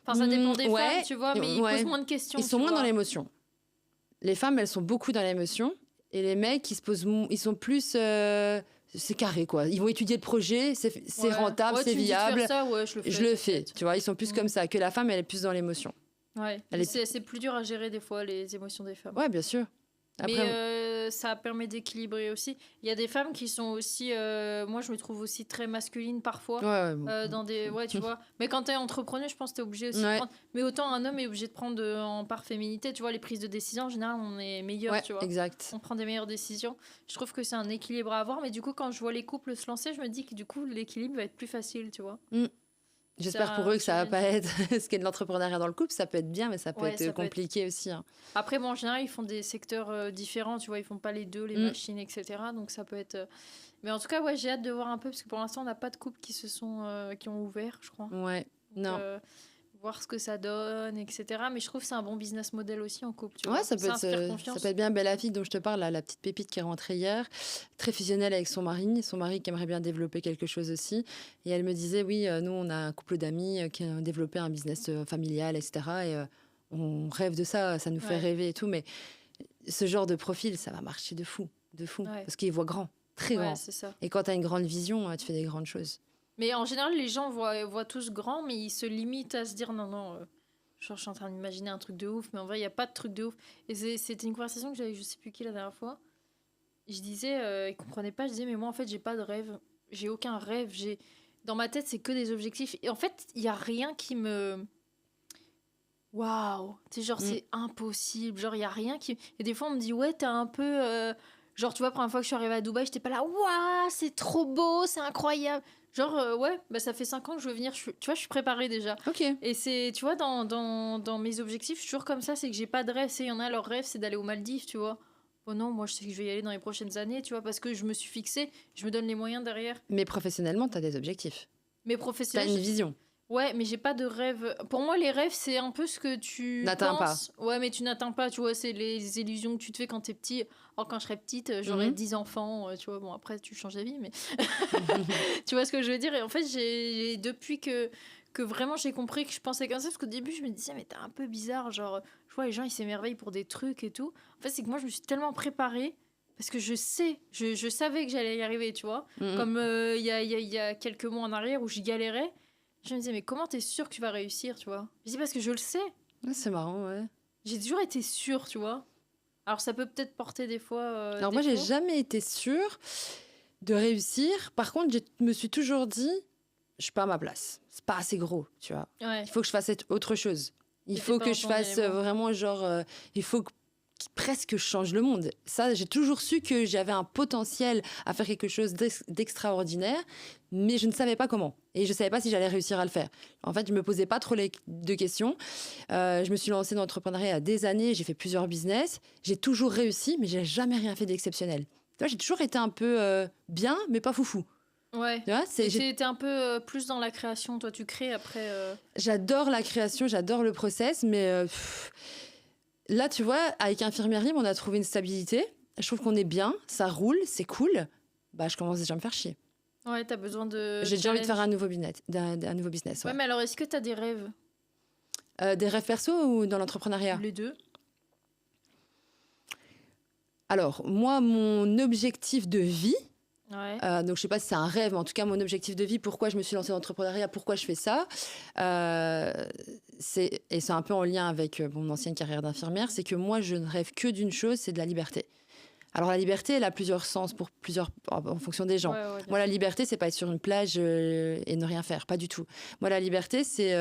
Enfin, ça dépend des femmes, tu vois, mais ils posent moins de questions. Ils sont moins dans l'émotion. Les femmes, elles sont beaucoup dans l'émotion. Et les mecs, ils sont plus... c'est carré, quoi. Ils vont étudier le projet, c'est rentable, c'est viable. Je le fais. Tu vois, ils sont plus comme ça. Que la femme, elle est plus dans l'émotion. Ouais. C'est plus dur à gérer, des fois, les émotions des femmes. Ouais, bien sûr. Après, mais ça permet d'équilibrer aussi. Il y a des femmes qui sont aussi... moi, je me trouve aussi très masculine parfois. Dans des... Ouais, tu vois. Mais quand t'es entrepreneur, je pense que t'es obligé aussi de prendre... Mais autant un homme est obligé de prendre en part féminité. Tu vois, les prises de décision, en général, on est meilleur, tu vois. Exact. On prend des meilleures décisions. Je trouve que c'est un équilibre à avoir. Mais du coup, quand je vois les couples se lancer, je me dis que du coup, l'équilibre va être plus facile, tu vois. J'espère pour eux que ça va pas être ce qu'est de l'entrepreneuriat dans le couple. Ça peut être bien, mais ça peut être compliqué aussi. Hein. Après, en général, ils font des secteurs différents. Tu vois, ils font pas les deux, les machines, etc. Donc, ça peut être... Mais en tout cas, j'ai hâte de voir un peu, parce que pour l'instant, on n'a pas de couples qui ont ouvert, je crois. Ouais, donc, non. Voir ce que ça donne, etc. Mais je trouve que c'est un bon business model aussi en couple. Tu vois. Ça peut être bien. Bella Fille dont je te parle, la petite pépite qui est rentrée hier, très fusionnelle avec son mari qui aimerait bien développer quelque chose aussi. Et elle me disait, oui, nous, on a un couple d'amis qui ont développé un business familial, etc. Et on rêve de ça, ça nous fait rêver et tout. Mais ce genre de profil, ça va marcher de fou. Parce qu'ils voient grand, très grand. C'est ça. Et quand tu as une grande vision, tu fais des grandes choses. Mais en général, les gens voient tous grand, mais ils se limitent à se dire non, je suis en train d'imaginer un truc de ouf, mais en vrai, il n'y a pas de truc de ouf. Et c'était une conversation que j'avais, je sais plus qui la dernière fois. Je disais, ils comprenaient pas, je disais, mais moi, en fait, j'ai pas de rêve. J'ai aucun rêve. Dans ma tête, c'est que des objectifs. Et en fait, il n'y a rien qui me Waouh! Tu sais, genre, Mm. c'est impossible. Genre, il y a rien qui. Et des fois, on me dit, ouais, t'es un peu. Genre, tu vois, la première fois que je suis arrivée à Dubaï, j'étais pas là, waouh, c'est trop beau, c'est incroyable. Genre, ouais, bah, ça fait 5 ans que je veux venir. Tu vois, je suis préparée déjà. Ok. Et c'est, tu vois, dans mes objectifs, je suis toujours comme ça, c'est que j'ai pas de rêve. Il y en a, leur rêve, c'est d'aller aux Maldives, tu vois. Bon, non, moi, je sais que je vais y aller dans les prochaines années, tu vois, parce que je me suis fixée, je me donne les moyens derrière. Mais professionnellement, tu as des objectifs. Mais Tu as professionnels, une vision. ouais, mais j'ai pas de rêve. Pour moi, les rêves, c'est un peu ce que tu N'atteins pas. penses. Ouais, mais tu n'atteins pas, tu vois, c'est les illusions que tu te fais quand t'es petit. Or, quand je serais petite, j'aurais Mhm. 10 enfants, tu vois. Bon, après, tu changes d'avis, mais tu vois ce que je veux dire. Et en fait, depuis que vraiment j'ai compris que je pensais comme ça, parce qu'au début, je me disais, mais t'es un peu bizarre. Genre, je vois les gens, ils s'émerveillent pour des trucs et tout. En fait, c'est que moi, je me suis tellement préparée. Parce que je savais que j'allais y arriver, tu vois. Mhm. Comme il y a quelques mois en arrière où j'y galérais. Je me disais, mais comment t'es sûre que tu vas réussir, tu vois? Je dis parce que je le sais. Ah, c'est marrant, ouais. J'ai toujours été sûre, tu vois. Alors ça peut peut-être porter des fois Alors moi, j'ai défaut. jamais été sûre de réussir. Par contre, je me suis toujours dit, je suis pas à ma place. C'est pas assez gros, tu vois. Ouais. Il faut que je fasse autre chose. Il T'étais faut pas que dans je ton fasse élément. vraiment genre, il faut presque je change le monde. Ça, j'ai toujours su que j'avais un potentiel à faire quelque chose d'extraordinaire, mais je ne savais pas comment. Et je ne savais pas si j'allais réussir à le faire. En fait, je me posais pas trop de questions. Je me suis lancée dans l'entrepreneuriat il y a des années, j'ai fait plusieurs business. J'ai toujours réussi, mais j'ai jamais rien fait d'exceptionnel. Tu vois, j'ai toujours été un peu bien, mais pas foufou. Ouais. Tu vois, Mais t'es un peu plus dans la création. Toi, tu crées après. j'adore la création, j'adore le process, mais là, tu vois, avec Infirmière Libre, on a trouvé une stabilité. Je trouve qu'on est bien, ça roule, c'est cool. Bah, je commence déjà à me faire chier. Ouais, t'as besoin de J'ai déjà envie de faire challenge. un nouveau business, un nouveau business. Ouais, Ouais. mais alors est-ce que t'as des rêves? Des rêves perso ou dans Ou l'entrepreneuriat? les deux? Alors, moi, mon objectif de vie, Ouais. donc je sais pas si c'est un rêve, mais en tout cas, mon objectif de vie, pourquoi je me suis lancée dans l'entrepreneuriat, pourquoi je fais ça, euh, et c'est un peu en lien avec mon ancienne carrière d'infirmière, c'est que moi, je ne rêve que d'une chose, c'est de la liberté. Alors la liberté, elle a plusieurs sens pour en fonction des gens. Ouais, ouais, bien Moi, la sûr. liberté, c'est pas être sur une plage et ne rien faire, pas du tout. Moi, la liberté, c'est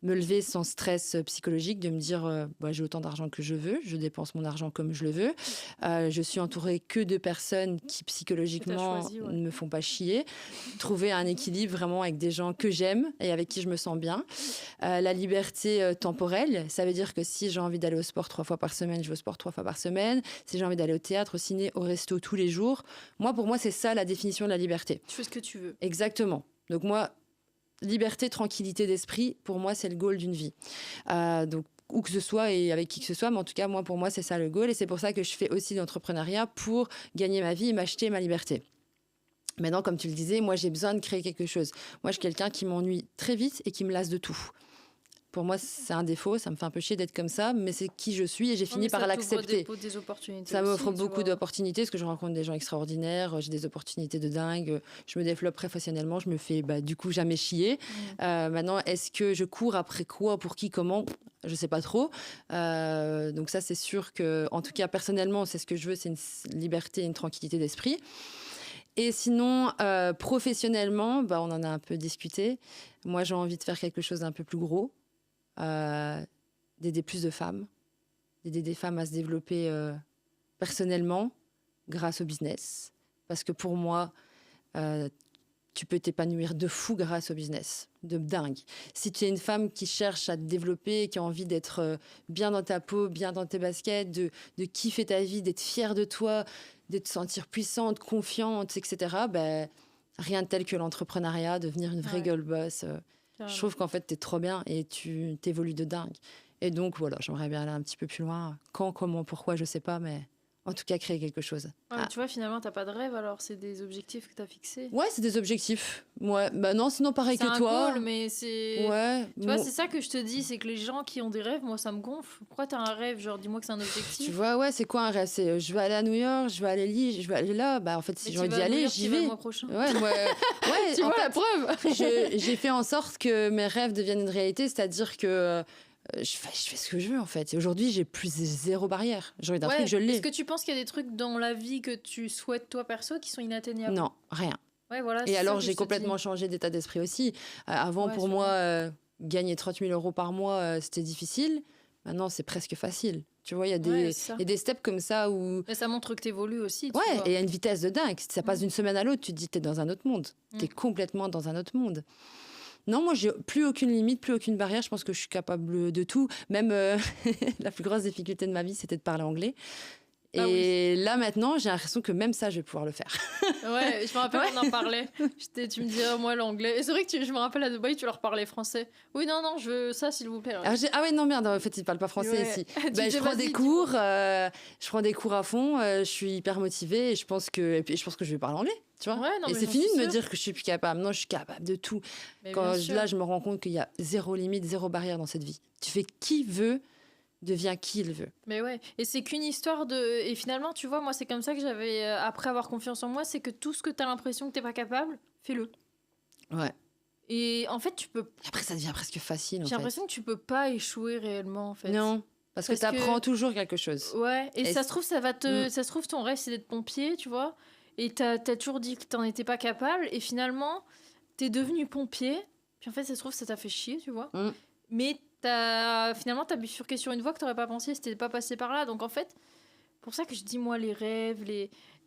me lever sans stress psychologique, de me dire bah, j'ai autant d'argent que je veux, je dépense mon argent comme je le veux, je suis entourée que de personnes qui Que t'as psychologiquement choisi, ouais. ne me font pas chier, trouver un équilibre vraiment avec des gens que j'aime et avec qui je me sens bien. La liberté temporelle, ça veut dire que si j'ai envie d'aller au sport 3 fois par semaine, je vais au sport 3 fois par semaine. Si j'ai envie d'aller au théâtre, au ciné, au resto tous les jours, pour moi, c'est ça la définition de la liberté. Tu fais ce que tu veux. Exactement. Donc moi, liberté, tranquillité d'esprit, pour moi, c'est le goal d'une vie. Donc où que ce soit et avec qui que ce soit, mais en tout cas, pour moi, c'est ça le goal. Et c'est pour ça que je fais aussi de l'entrepreneuriat pour gagner ma vie et m'acheter ma liberté. Maintenant, comme tu le disais, moi, j'ai besoin de créer quelque chose. Moi, je suis quelqu'un qui m'ennuie très vite et qui me lasse de tout. Pour moi, c'est un défaut, ça me fait un peu chier d'être comme ça, mais c'est qui je suis et j'ai Ouais, fini mais par ça t'ouvre l'accepter. des opportunités Ça m'offre aussi, tu beaucoup vois. d'opportunités parce que je rencontre des gens extraordinaires, j'ai des opportunités de dingue, je me développe professionnellement, je me fais du coup jamais chier. Maintenant, est-ce que je cours après quoi, pour qui, comment? Je sais pas trop. Donc ça, c'est sûr que, en tout cas, personnellement, c'est ce que je veux, c'est une liberté, une tranquillité d'esprit. Et sinon, professionnellement, on en a un peu discuté. Moi, j'ai envie de faire quelque chose d'un peu plus gros, d'aider plus de femmes, d'aider des femmes à se développer personnellement grâce au business. Parce que pour moi, tu peux t'épanouir de fou grâce au business, de dingue. Si tu es une femme qui cherche à te développer, qui a envie d'être bien dans ta peau, bien dans tes baskets, de kiffer ta vie, d'être fière de toi, de te sentir puissante, confiante, etc., rien de tel que l'entrepreneuriat, devenir une vraie Ouais. girl boss. Je Carrément. trouve qu'en fait, tu es trop bien et tu t'évolues de dingue. Et donc, voilà, j'aimerais bien aller un petit peu plus loin. Quand, comment, pourquoi, je sais pas, mais en tout cas, créer quelque chose. Ouais, mais tu vois, finalement, t'as pas de rêve, alors c'est des objectifs que t'as fixés. Ouais, c'est des objectifs. Ouais, non, sinon pareil C'est que un toi. goal, mais c'est. Ouais, Tu vois, c'est ça que je te dis, c'est que les gens qui ont des rêves, moi, ça me gonfle. Pourquoi t'as un rêve? Genre, dis-moi que c'est un tu objectif. vois, ouais, c'est quoi un rêve? C'est je vais aller à New York, je vais aller à Lille, je vais aller là. En fait, si Mais j'ai tu envie vas d'y à New aller, York, j'y tu vas le vais. mois prochain. Ouais, ouais, Tu en vois fait, la preuve? j'ai fait en sorte que mes rêves deviennent une réalité, c'est-à-dire que je fais ce que je veux en fait. Et aujourd'hui, j'ai plus zéro barrière. J'ai envie d'un truc, Ouais. je Est-ce l'ai. que tu penses qu'il y a des trucs dans la vie que tu souhaites, toi, perso, qui sont inatteignables? Non, rien. Ouais, voilà, Et c'est ça alors, que j'ai je te complètement dis. changé d'état d'esprit aussi. Avant, Ouais, pour sûrement. moi, gagner 30 000 euros par mois, c'était difficile. Maintenant, c'est presque facile. Tu vois, il y a des steps comme ça où... Mais ça montre que tu évolues aussi. Tu ouais, vois. et il y a une vitesse de dingue. Ça passe d'une semaine à l'autre, tu te dis, t'es dans un autre monde. T'es complètement dans un autre monde. Non, moi, j'ai plus aucune limite, plus aucune barrière. Je pense que je suis capable de tout. Même la plus grosse difficulté de ma vie, c'était de parler anglais. Et là, maintenant, j'ai l'impression que même ça, je vais pouvoir le faire. Ouais, je me rappelle, on en parlait. Tu me disais, moi, l'anglais. Et c'est vrai que je me rappelle à Dubaï, tu leur parlais français. Oui, non, je veux ça, s'il vous plaît. Ah ouais, non, merde, en fait, ils ne parlent pas français ici. Je prends des cours, je prends des cours à fond, je suis hyper motivée et je pense que je vais parler anglais. Tu vois, ouais, non, et c'est fini de me dire que je suis plus capable. Non, je suis capable de tout. Là, je me rends compte qu'il y a zéro limite, zéro barrière dans cette vie. Tu fais qui veut, devient qui il veut. Mais ouais, et c'est qu'une histoire de... Et finalement, tu vois, moi, c'est comme ça que j'avais, après avoir confiance en moi, c'est que tout ce que tu as l'impression que t'es pas capable, fais-le. Ouais. Et en fait, tu peux... Après, ça devient presque facile, J'ai l'impression que tu peux pas échouer réellement, en fait. Non, parce que tu apprends toujours quelque chose. Ouais, et ça se trouve, ça se trouve, ton rêve, c'est d'être pompier, tu vois. Et t'as toujours dit que t'en étais pas capable, et finalement, t'es devenu pompier. Puis en fait, ça se trouve, ça t'a fait chier, tu vois. Mais finalement, t'as bifurqué sur une voie que t'aurais pas pensé si t'étais pas passé par là. Donc en fait, pour ça que je dis, moi, les rêves,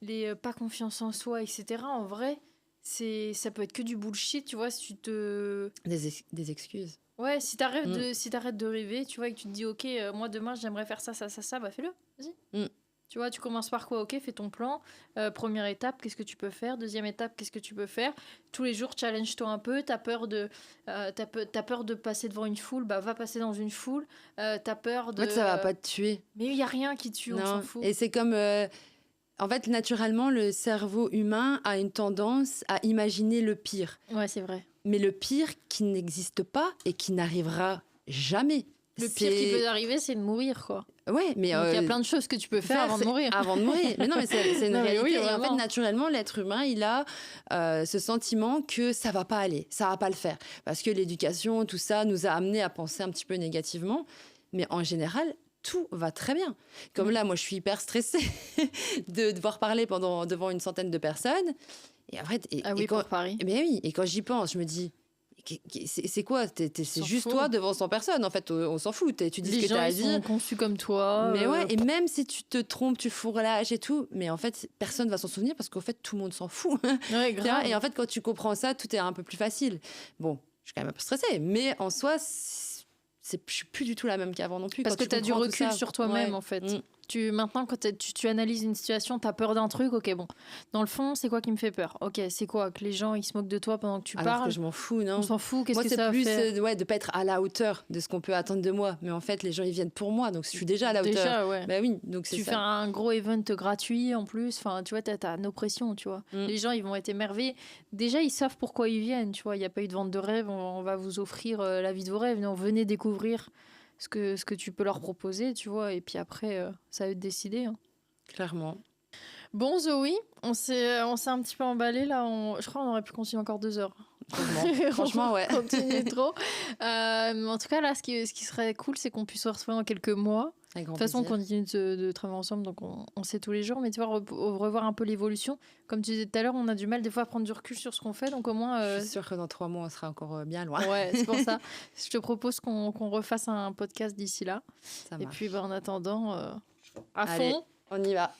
les pas confiance en soi, etc., en vrai, ça peut être que du bullshit, tu vois, si tu te... Des excuses. Ouais, si t'arrêtes de rêver, tu vois, et que tu te dis, ok, moi, demain, j'aimerais faire ça, bah fais-le, vas-y. Tu vois, tu commences par quoi? Ok, fais ton plan. Première étape, qu'est-ce que tu peux faire? Deuxième étape, qu'est-ce que tu peux faire? Tous les jours, challenge-toi un peu. T'as peur de passer devant une foule, bah va passer dans une foule. T'as peur de... En fait, ça va pas te tuer. Mais il y a rien qui tue, on s'en fout. Et c'est comme... En fait, naturellement, le cerveau humain a une tendance à imaginer le pire. Ouais, c'est vrai. Mais le pire qui n'existe pas et qui n'arrivera jamais. Le pire qui peut arriver, c'est de mourir, quoi. Ouais, mais donc il y a plein de choses que tu peux faire avant de mourir. Avant de mourir. Mais non, mais c'est une réalité. Oui, et en fait, naturellement, l'être humain, il a ce sentiment que ça va pas aller, ça va pas le faire, parce que l'éducation, tout ça, nous a amené à penser un petit peu négativement. Mais en général, tout va très bien. Comme là, moi, je suis hyper stressée de devoir parler devant une centaine de personnes. Et en fait, pour Paris. Mais oui, et quand j'y pense, je me dis. C'est quoi? C'est juste toi devant 100 personnes. En fait, on s'en fout. Tu dis ce que tu as à dire. Les gens sont conçus comme toi. Mais ouais, et même si tu te trompes, tu fourrages et tout, mais en fait, personne va s'en souvenir parce qu'en fait, tout le monde s'en fout. Ouais, grave. Et en fait, quand tu comprends ça, tout est un peu plus facile. Bon, je suis quand même un peu stressée, mais en soi, je suis plus du tout la même qu'avant non plus. Parce que tu as du recul sur toi-même, en fait. Maintenant, quand tu analyses une situation, tu as peur d'un truc, ok, bon. Dans le fond, c'est quoi qui me fait peur? Ok, c'est quoi? Que les gens, ils se moquent de toi pendant que tu parles? Alors que je m'en fous, non? On s'en fout, qu'est-ce que ça fait? Moi, c'est plus de pas être à la hauteur de ce qu'on peut attendre de moi. Mais en fait, les gens, ils viennent pour moi, donc je suis déjà à la hauteur. Déjà, ouais. Bah oui, donc c'est ça. Tu fais un gros event gratuit, en plus. Enfin, tu vois, t'as nos pressions, tu vois. Les gens, ils vont être émerveillés. Déjà, ils savent pourquoi ils viennent, tu vois. Il n'y a pas eu de vente de rêve. On va vous offrir la vie de vos rêves. Non, venez découvrir ce que tu peux leur proposer, tu vois. Et puis après, ça va être décidé. Hein. Clairement. Bon, Zoé, on s'est un petit peu emballé là. Je crois qu'on aurait pu continuer encore 2 heures. Franchement, ouais. On continue trop. En tout cas, là, ce qui serait cool, c'est qu'on puisse se retrouver dans quelques mois. De toute façon, on continue de travailler ensemble, donc on sait tous les jours. Mais tu vois, revoir un peu l'évolution. Comme tu disais tout à l'heure, on a du mal des fois à prendre du recul sur ce qu'on fait. Donc au moins... Je suis sûre que dans 3 mois, on sera encore bien loin. Ouais, c'est pour ça. Je te propose qu'on refasse un podcast d'ici là. Ça marche. Et puis, en attendant, à Allez, fond. On y va.